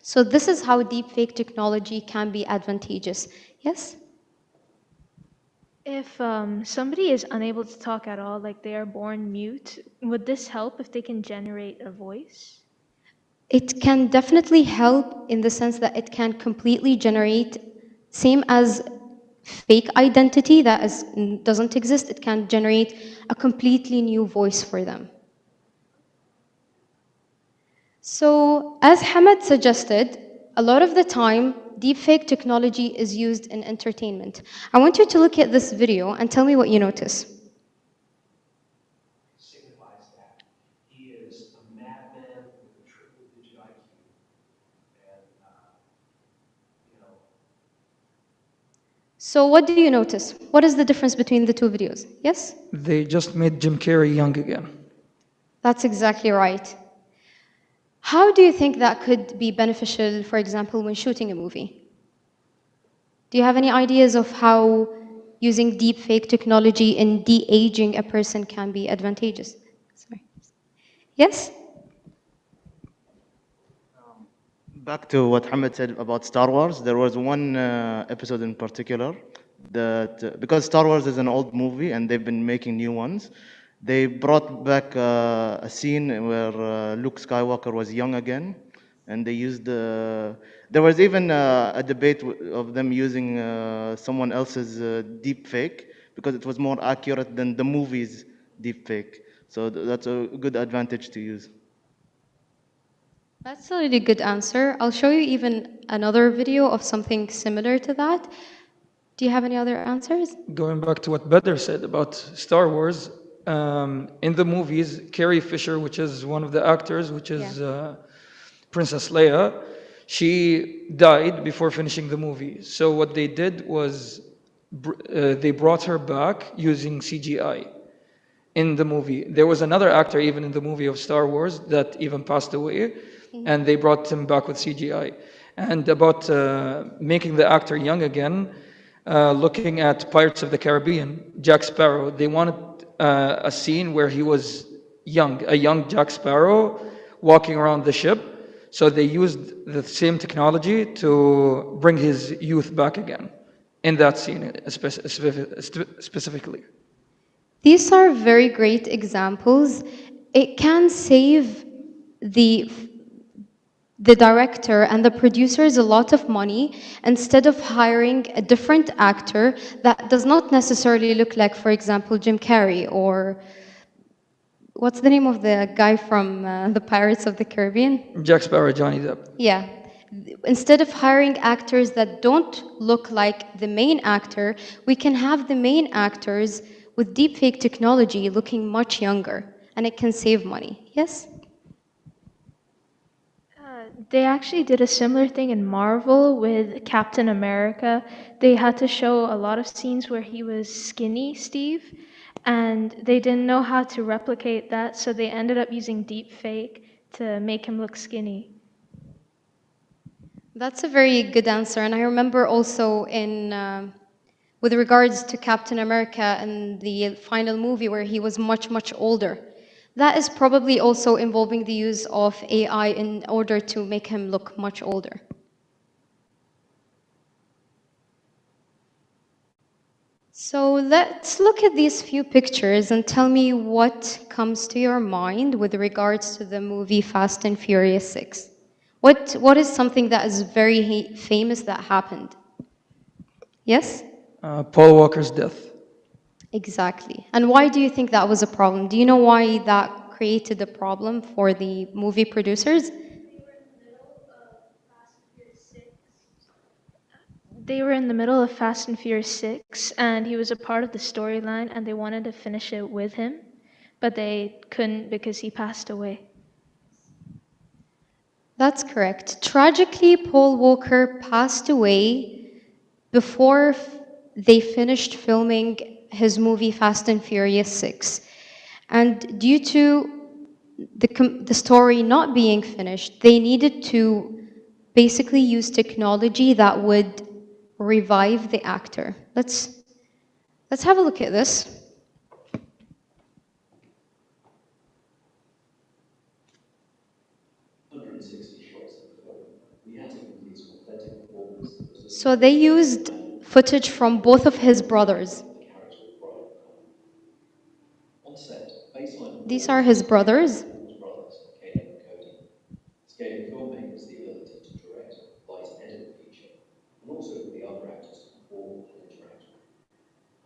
So this is how deepfake technology can be advantageous. Yes? If somebody is unable to talk at all, like they are born mute, would this help if they can generate a voice? It can definitely help in the sense that it can completely generate, same as fake identity that doesn't exist, it can generate a completely new voice for them. So, as Hamad suggested, a lot of the time, deepfake technology is used in entertainment. I want you to look at this video and tell me what you notice. Signifies that he is a madman with a triple-digit IQ, and So, what do you notice? What is the difference between the two videos? Yes? They just made Jim Carrey young again. That's exactly right. How do you think that could be beneficial, for example, when shooting a movie? Do you have any ideas of how using deepfake technology in de-aging a person can be advantageous? Sorry. Yes? Back to what Hamad said about Star Wars, there was one episode in particular that, because Star Wars is an old movie and they've been making new ones, they brought back a scene where Luke Skywalker was young again, and they used there was even a debate of them using someone else's deep fake because it was more accurate than the movie's deep fake. So that's a good advantage to use. That's a really good answer. I'll show you even another video of something similar to that. Do you have any other answers? Going back to what Badr said about Star Wars, in the movies, Carrie Fisher, which is one of the actors, which is Princess Leia, she died before finishing the movie. So what they did was they brought her back using CGI in the movie. There was another actor even in the movie of Star Wars that even passed away, and they brought him back with CGI. And about making the actor young again, looking at Pirates of the Caribbean, Jack Sparrow, they wanted a scene where he was young, a young Jack Sparrow walking around the ship. So they used the same technology to bring his youth back again. in that scene specifically. These are very great examples. It can save the the director and the producers a lot of money instead of hiring a different actor that does not necessarily look like, for example, Jim Carrey or what's the name of the guy from the Pirates of the Caribbean? Jack Sparrow, Johnny Depp. Yeah. Instead of hiring actors that don't look like the main actor, we can have the main actors with deepfake technology looking much younger, and it can save money. Yes? They actually did a similar thing in Marvel with Captain America. They had to show a lot of scenes where he was skinny, Steve, and they didn't know how to replicate that, so they ended up using deepfake to make him look skinny. That's a very good answer. And I remember also with regards to Captain America and the final movie where he was much, much older. That is probably also involving the use of AI in order to make him look much older. So let's look at these few pictures and tell me what comes to your mind with regards to the movie Fast and Furious 6. What is something that is very famous that happened? Yes? Paul Walker's death. Exactly. And why do you think that was a problem? Do you know why that created a problem for the movie producers? They were in the middle of Fast and Furious 6, and he was a part of the storyline, and they wanted to finish it with him, but they couldn't because he passed away. That's correct. Tragically, Paul Walker passed away before they finished filming his movie Fast and Furious 6. And due to the story not being finished, they needed to basically use technology that would revive the actor. Let's have a look at this. So they used footage from both of his brothers. These are his brothers. This gave the filmmakers the ability to direct, light and edit the feature, and also for the other actors to perform and interact.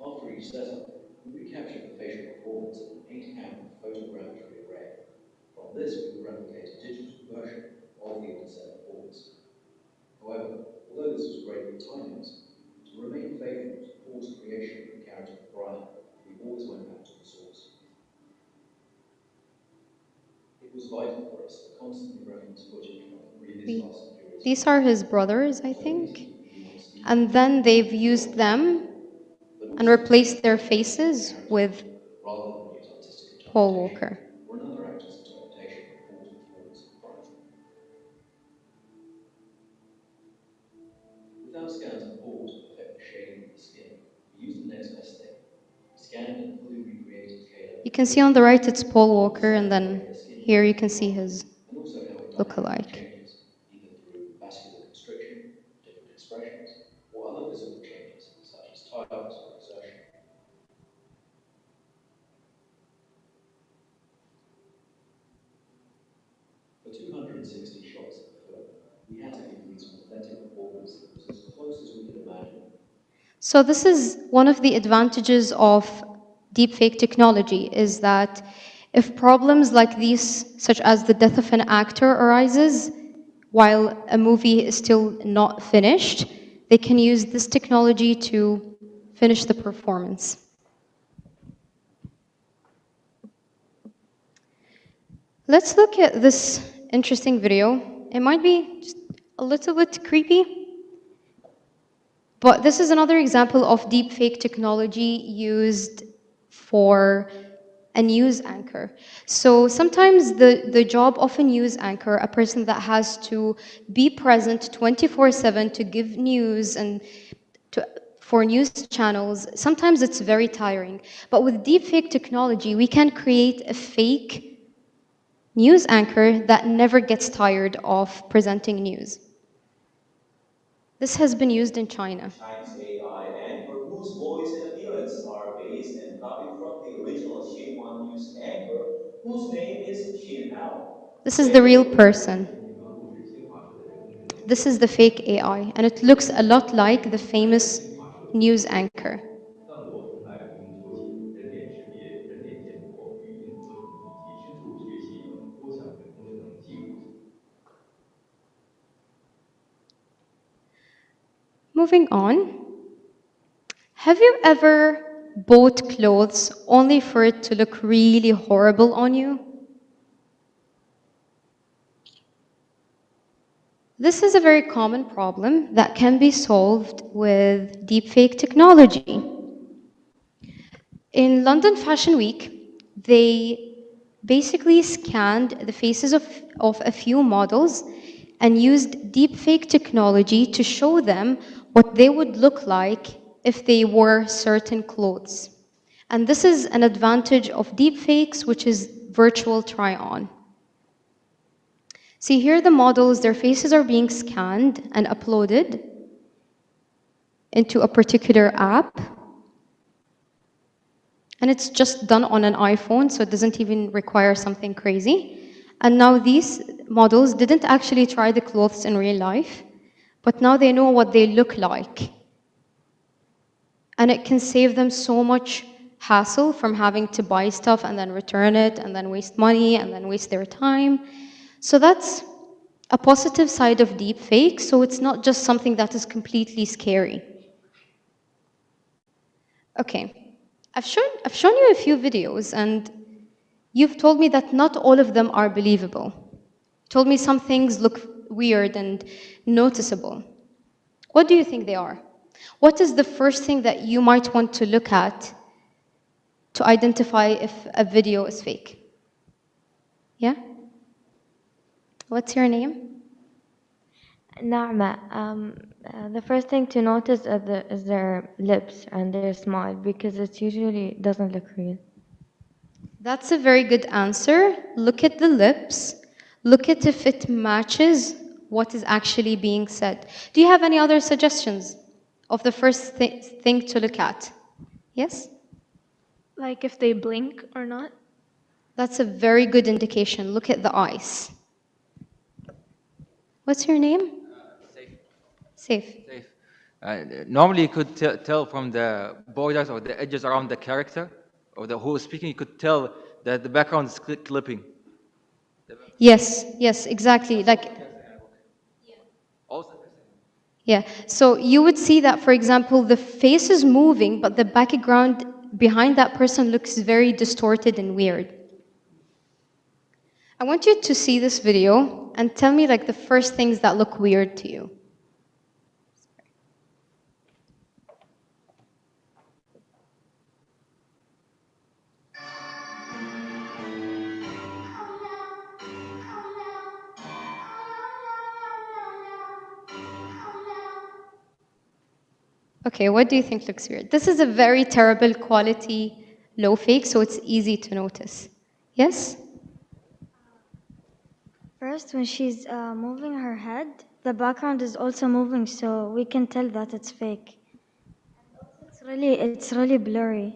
After each setup, we recaptured the facial performance in an 8-camera photogrammetry array. From this, we could replicate a digital version of the on-set performance. However, although this was great for timings, to remain faithful to Paul's creation of the character of Brian, we always went back to the source. It was vital for us to constantly reference footage from the previous Fast and Furious. These are his brothers, I think. And then they've used them and replaced their faces with Paul Walker. Or another actor's interpretation of Paul's performance of Brian. With our scans of Paul to perfect the shading of the skin, we used the next best thing. We scanned and fully recreated Caleb. You can see on the right it's Paul Walker, and then here you can see his look-alike. Either through vascular constriction, different expressions, or other physical changes such as tiredness or exertion. For 260 shots of the film, we had to give these an authentic performance that was as close as we could imagine. So this is one of the advantages of deepfake technology, is that if problems like these, such as the death of an actor, arises while a movie is still not finished, they can use this technology to finish the performance. Let's look at this interesting video. It might be just a little bit creepy, but this is another example of deepfake technology used for a news anchor. So sometimes the job of a news anchor, a person that has to be present 24/7 to give news and for news channels, sometimes it's very tiring. But with deepfake technology, we can create a fake news anchor that never gets tired of presenting news. This has been used in China. Chinese AI whose voice and appearance are based and copied from the original Shin One News anchor, whose name is Shin Hao. This is the real person. This is the fake AI, and it looks a lot like the famous news anchor. Moving on. Have you ever bought clothes only for it to look really horrible on you? This is a very common problem that can be solved with deepfake technology. In London Fashion Week, they basically scanned the faces of a few models and used deepfake technology to show them what they would look like if they wore certain clothes. And this is an advantage of deepfakes, which is virtual try-on. See here the models, their faces are being scanned and uploaded into a particular app. And it's just done on an iPhone, so it doesn't even require something crazy. And now these models didn't actually try the clothes in real life, but now they know what they look like. And it can save them so much hassle from having to buy stuff and then return it and then waste money and then waste their time. So that's a positive side of deepfake, so it's not just something that is completely scary. Okay. I've shown you a few videos, and you've told me that not all of them are believable. You told me some things look weird and noticeable. What do you think they are? What is the first thing that you might want to look at to identify if a video is fake? Yeah? What's your name? Noura. The first thing to notice is their lips and their smile, because it usually doesn't look real. That's a very good answer. Look at the lips. Look at if it matches what is actually being said. Do you have any other suggestions of the first thing to look at? Yes? Like if they blink or not? That's a very good indication. Look at the eyes. What's your name? Safe. Normally, you could tell from the borders or the edges around the character or the who is speaking, you could tell that the background is clipping. Yes, exactly. Yeah, so you would see that, for example, the face is moving, but the background behind that person looks very distorted and weird. I want you to see this video and tell me the first things that look weird to you. Okay, what do you think looks weird? This is a very terrible quality low fake, so it's easy to notice. Yes? First, when she's moving her head, the background is also moving, so we can tell that it's fake. It's really blurry.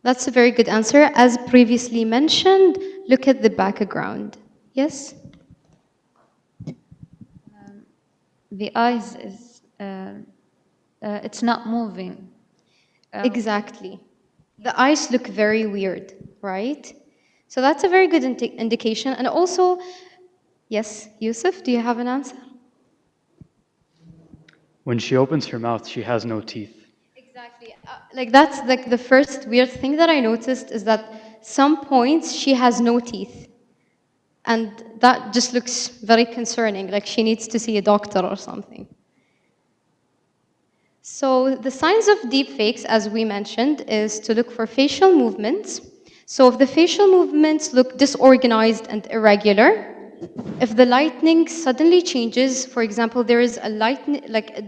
That's a very good answer. As previously mentioned, look at the background. Yes? The eyes is, it's not moving. Exactly. The eyes look very weird, right? So that's a very good indication. And also, yes, Yusuf, do you have an answer? When she opens her mouth, she has no teeth. Exactly. That's the first weird thing that I noticed is that some points she has no teeth. And that just looks very concerning, like she needs to see a doctor or something. So the signs of deepfakes, as we mentioned, is to look for facial movements. So if the facial movements look disorganized and irregular, if the lighting suddenly changes, for example, there is a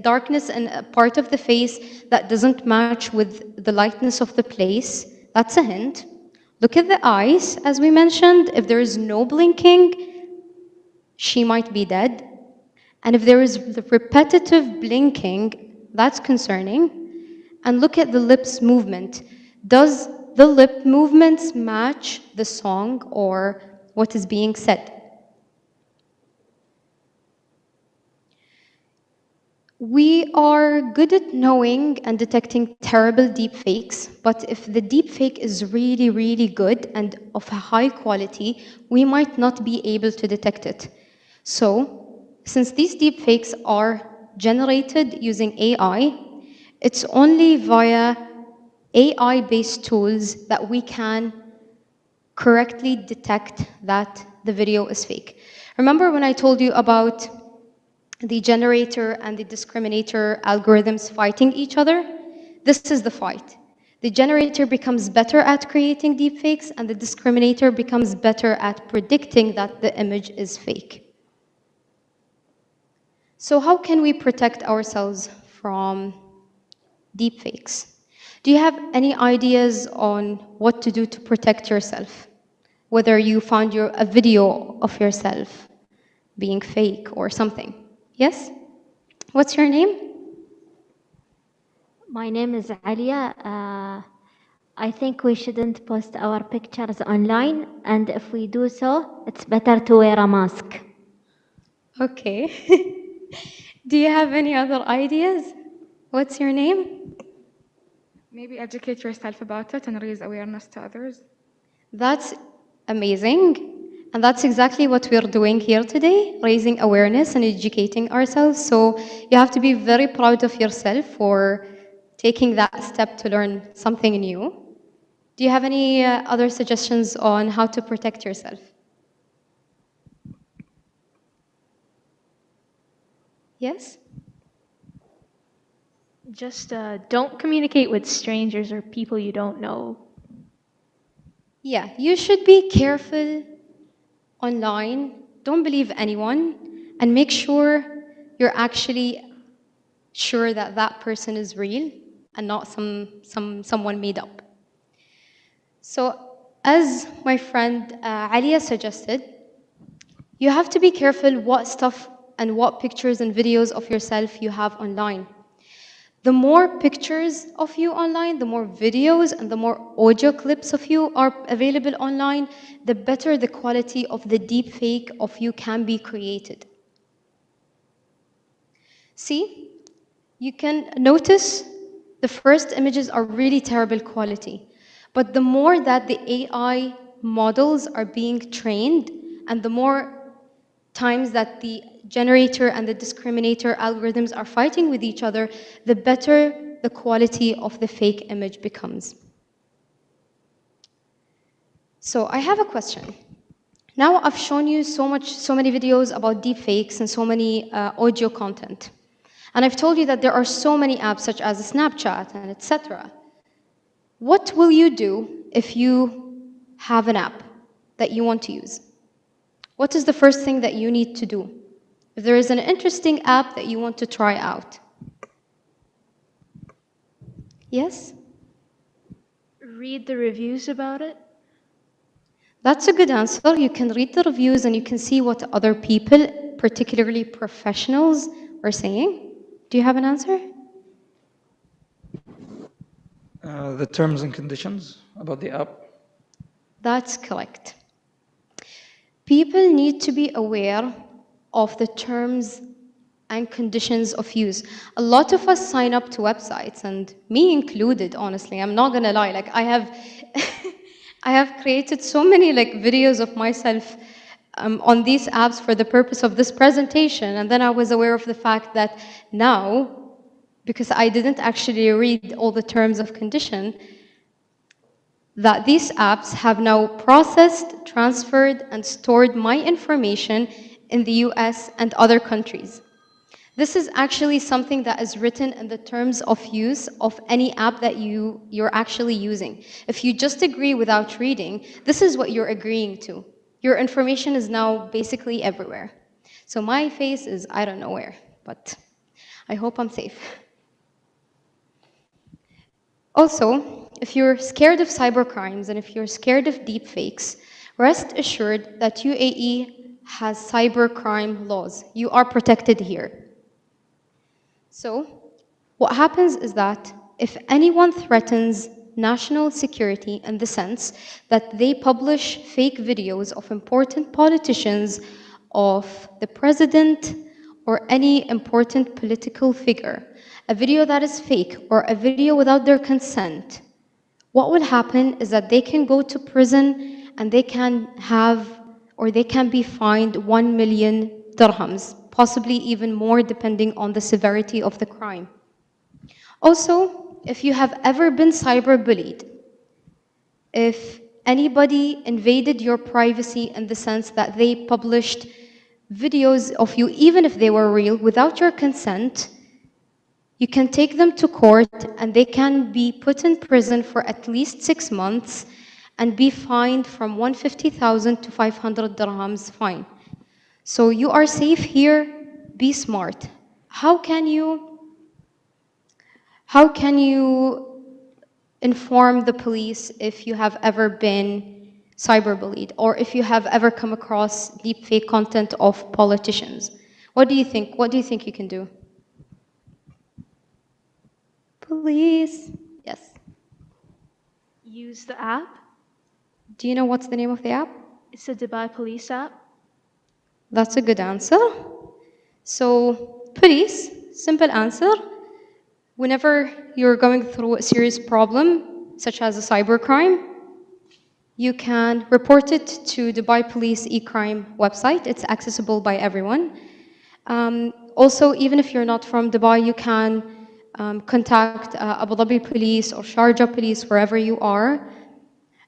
darkness in a part of the face that doesn't match with the lightness of the place, that's a hint. Look at the eyes, as we mentioned. If there is no blinking, she might be dead. And if there is repetitive blinking, that's concerning. and look at the lips movement. Does the lip movements match the song or what is being said? We are good at knowing and detecting terrible deepfakes, but if the deepfake is really, really good and of a high quality, we might not be able to detect it. So, since these deepfakes are generated using AI, it's only via AI-based tools that we can correctly detect that the video is fake. Remember when I told you about the generator and the discriminator algorithms fighting each other? This is the fight. The generator becomes better at creating deepfakes, and the discriminator becomes better at predicting that the image is fake. So how can we protect ourselves from deepfakes? Do you have any ideas on what to do to protect yourself? Whether you found a video of yourself being fake or something. Yes? What's your name? My name is Alia. I think we shouldn't post our pictures online, and if we do so, it's better to wear a mask. Okay. Do you have any other ideas? What's your name? Maybe educate yourself about it and raise awareness to others. That's amazing. And that's exactly what we're doing here today, raising awareness and educating ourselves. So you have to be very proud of yourself for taking that step to learn something new. Do you have any other suggestions on how to protect yourself? Yes? Just don't communicate with strangers or people you don't know. Yeah, you should be careful online. Don't believe anyone, and make sure you're actually sure that that person is real and not someone made up. So, as my friend Alia suggested, you have to be careful what stuff and what pictures and videos of yourself you have online. The more pictures of you online, the more videos and the more audio clips of you are available online, the better the quality of the deepfake of you can be created. See, you can notice the first images are really terrible quality, but the more that the AI models are being trained and the more times that the generator and the discriminator algorithms are fighting with each other, the better the quality of the fake image becomes. So I have a question. Now I've shown you so many videos about deepfakes and so many audio content. And I've told you that there are so many apps such as Snapchat and etc. What will you do if you have an app that you want to use? What is the first thing that you need to do? If there is an interesting app that you want to try out. Yes? Read the reviews about it. That's a good answer. You can read the reviews and you can see what other people, particularly professionals, are saying. Do you have an answer? The terms and conditions about the app. That's correct. People need to be aware of the terms and conditions of use. A lot of us sign up to websites, and me included, honestly. I'm not gonna lie. Like I have created so many videos of myself on these apps for the purpose of this presentation, and then I was aware of the fact that now, because I didn't actually read all the terms of condition, that these apps have now processed, transferred, and stored my information in the US and other countries. This is actually something that is written in the terms of use of any app that you're actually using. If you just agree without reading, this is what you're agreeing to. Your information is now basically everywhere. So my face is I don't know where, but I hope I'm safe. Also, if you're scared of cybercrimes and if you're scared of deepfakes, rest assured that UAE has cybercrime laws. You are protected here. So, what happens is that if anyone threatens national security in the sense that they publish fake videos of important politicians, of the president, or any important political figure, a video that is fake or a video without their consent, what will happen is that they can go to prison and they can have, or they can be fined 1 million dirhams, possibly even more depending on the severity of the crime. Also, if you have ever been cyberbullied, if anybody invaded your privacy in the sense that they published videos of you, even if they were real, without your consent, you can take them to court and they can be put in prison for at least 6 months and be fined from 150,000 to 500 dirhams fine. So you are safe here, be smart. How can you inform the police if you have ever been cyberbullied or if you have ever come across deepfake content of politicians? What do you think? What do you think you can do? Police. Yes. Use the app. Do you know what's the name of the app? It's a Dubai police app. That's a good answer. So, police, simple answer. Whenever you're going through a serious problem, such as a cybercrime, you can report it to Dubai Police e-crime website. It's accessible by everyone. Also, even if you're not from Dubai, you can contact Abu Dhabi police or Sharjah police, wherever you are,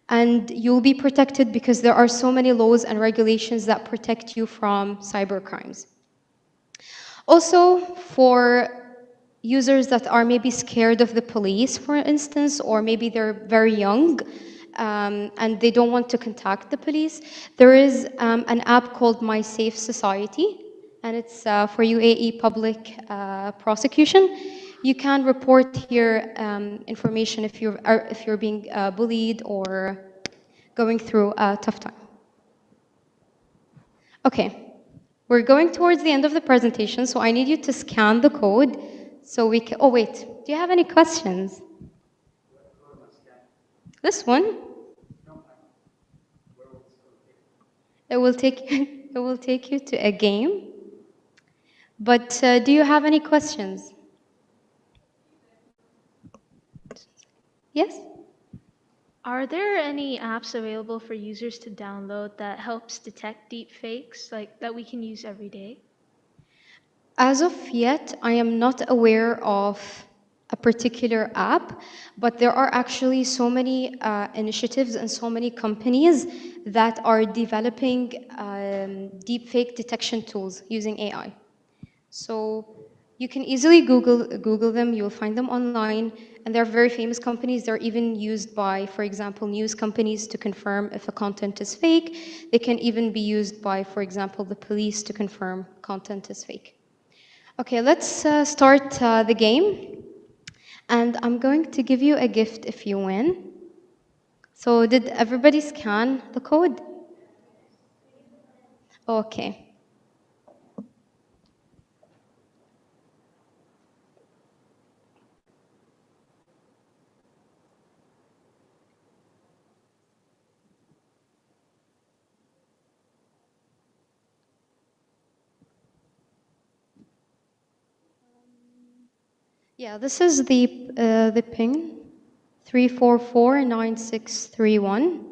and you'll be protected because there are so many laws and regulations that protect you from cybercrimes. Also, for users that are maybe scared of the police, for instance, or maybe they're very young and they don't want to contact the police, there is an app called My Safe Society, and it's for UAE public prosecution. You can report here information if you're being bullied or going through a tough time. Okay, we're going towards the end of the presentation, so I need you to scan the code so we can. Oh wait, do you have any questions? This one. It will take you to a game. But do you have any questions? Yes? Are there any apps available for users to download that helps detect deepfakes, like that we can use every day? As of yet, I am not aware of a particular app, but there are actually so many initiatives and so many companies that are developing deepfake detection tools using AI. So you can easily Google them, you'll find them online, and they're very famous companies. They're even used by, for example, news companies to confirm if a content is fake. They can even be used by, for example, the police to confirm content is fake. Okay, let's start the game. And I'm going to give you a gift if you win. So did everybody scan the code? Okay. Yeah, this is the ping, 3449631.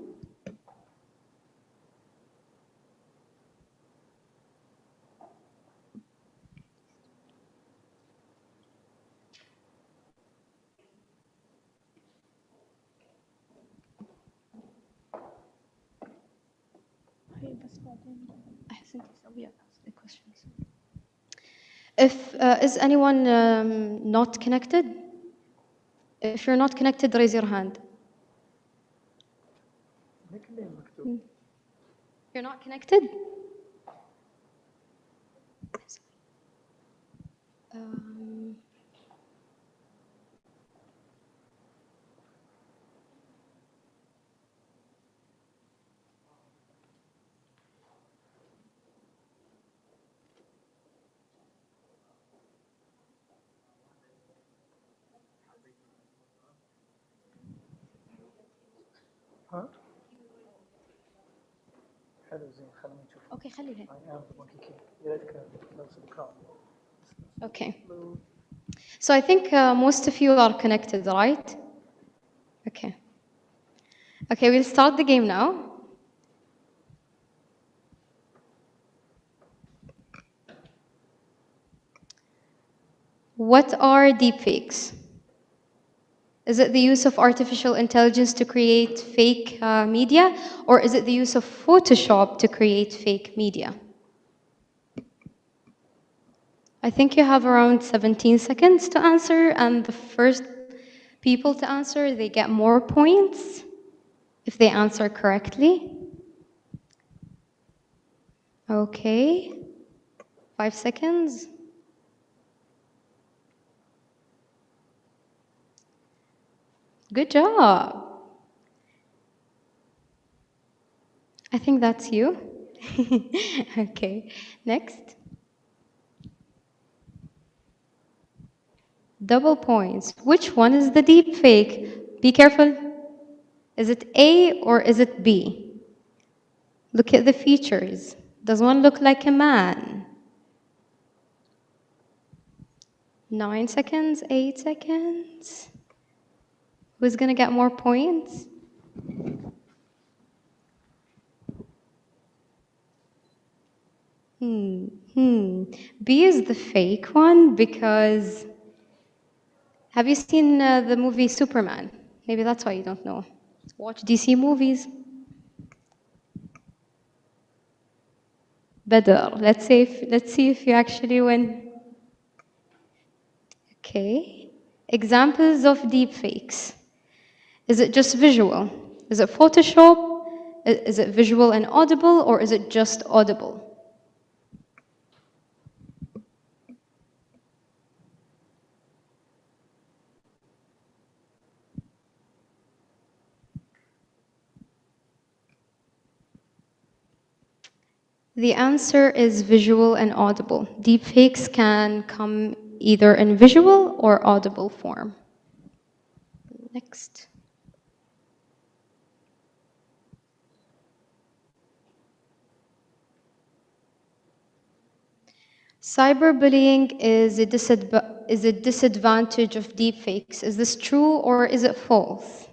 If is anyone not connected? If you're not connected, raise your hand. You're not connected? Um, ها؟ حلو زين خلينا نشوف. اوكي خليها. I am the monkey king. يا ريتك لابس الكراون. Okay. So I think most of you are connected, right? Okay. Okay, we'll start the game now. What are deepfakes? Is it the use of artificial intelligence to create fake media, or is it the use of Photoshop to create fake media? I think you have around 17 seconds to answer, and the first people to answer, they get more points if they answer correctly. Okay, 5 seconds. Good job. I think that's you. Okay, next. Double points. Which one is the deep fake? Be careful. Is it A or is it B? Look at the features. Does one look like a man? 9 seconds, 8 seconds. Who's gonna get more points? B is the fake one because have you seen the movie Superman? Maybe that's why you don't know. Watch DC movies. Better. Let's see if you actually win. Okay. Examples of deepfakes. Is it just visual? Is it Photoshop? Is it visual and audible, or is it just audible? The answer is visual and audible. Deepfakes can come either in visual or audible form. Next. Cyberbullying is a disadvantage of deepfakes. Is this true or is it false?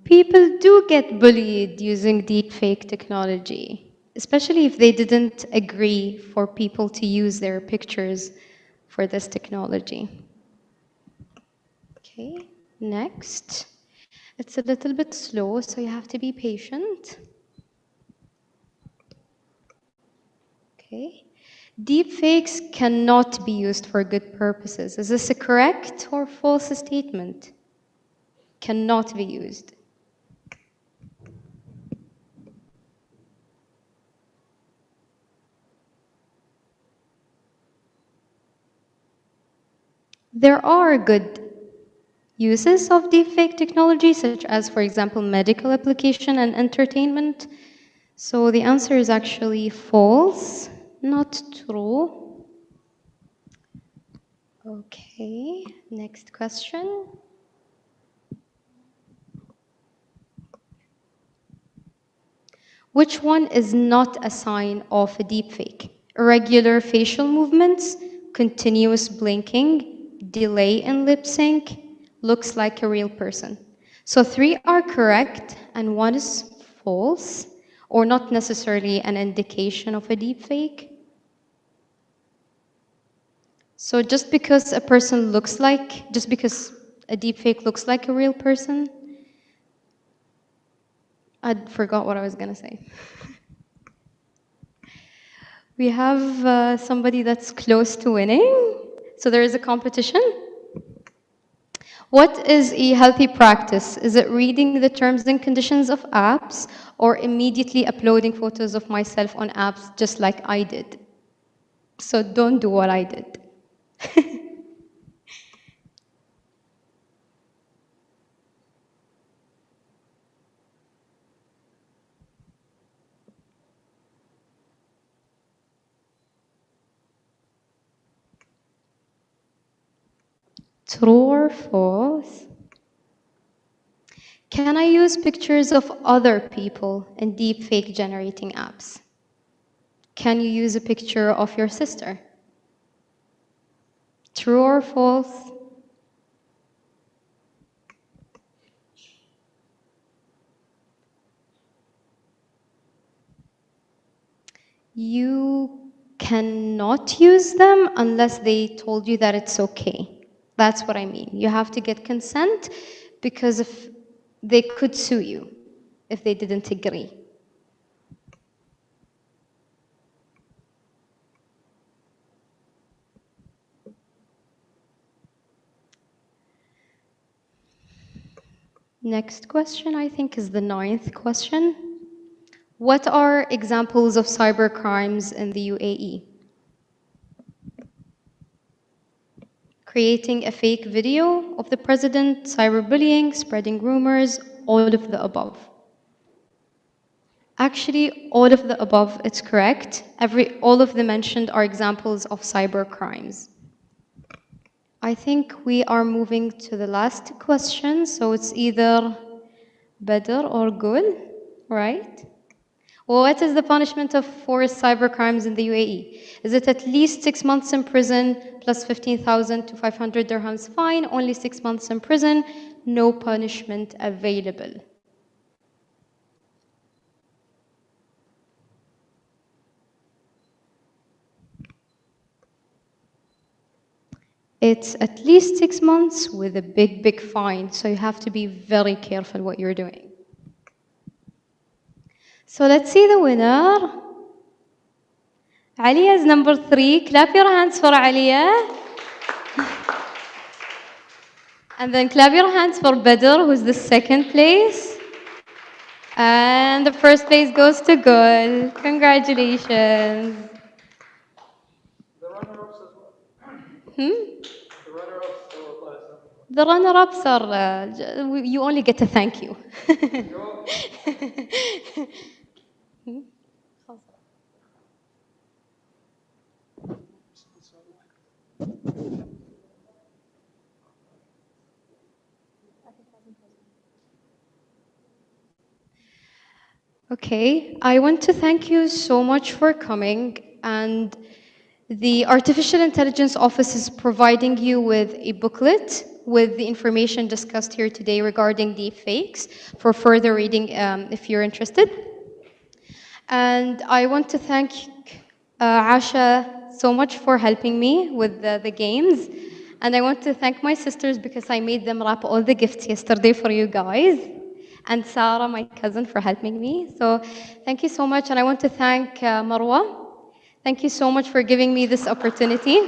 People do get bullied using deepfake technology, especially if they didn't agree for people to use their pictures for this technology. Okay, next. It's a little bit slow, so you have to be patient. Okay. Deepfakes cannot be used for good purposes. Is this a correct or false statement? Cannot be used. There are good uses of deepfake technology, such as, for example, medical application and entertainment. So the answer is actually false, not true. Okay, next question. Which one is not a sign of a deepfake? Irregular facial movements, continuous blinking, delay in lip sync, looks like a real person. So 3 are correct and 1 is false, or not necessarily an indication of a deepfake. So just because a deepfake looks like a real person, I forgot what I was gonna say. We have somebody that's close to winning. So there is a competition. What is a healthy practice? Is it reading the terms and conditions of apps or immediately uploading photos of myself on apps just like I did? So don't do what I did. True or false? Can I use pictures of other people in deepfake generating apps? Can you use a picture of your sister? True or false? You cannot use them unless they told you that it's okay. That's what I mean. You have to get consent because if they could sue you if they didn't agree. Next question, I think, is the 9th question. What are examples of cyber crimes in the UAE? Creating a fake video of the president, cyberbullying, spreading rumors, all of the above. Actually, all of the above, it's correct. All of the mentioned are examples of cyber crimes. I think we are moving to the last question, so it's either Badr or Gul, right? Well, what is the punishment for cyber crimes in the UAE? Is it at least 6 months in prison plus 15,000 to 500 dirhams fine, only 6 months in prison, no punishment available? It's at least 6 months with a big, big fine, so you have to be very careful what you're doing. So let's see the winner. Aliya is number 3. Clap your hands for Aliya. And then clap your hands for Badr, who's the 2nd place. And the 1st place goes to Gul. Congratulations. The runner-ups as well. Hmm? The runner-ups still applies. The runner-ups are, you only get a thank you. Hmm? Okay, I want to thank you so much for coming, and the Artificial Intelligence Office is providing you with a booklet with the information discussed here today regarding deepfakes for further reading if you're interested. And I want to thank Asha so much for helping me with the games. And I want to thank my sisters because I made them wrap all the gifts yesterday for you guys. And Sarah, my cousin, for helping me. So thank you so much. And I want to thank Marwa. Thank you so much for giving me this opportunity.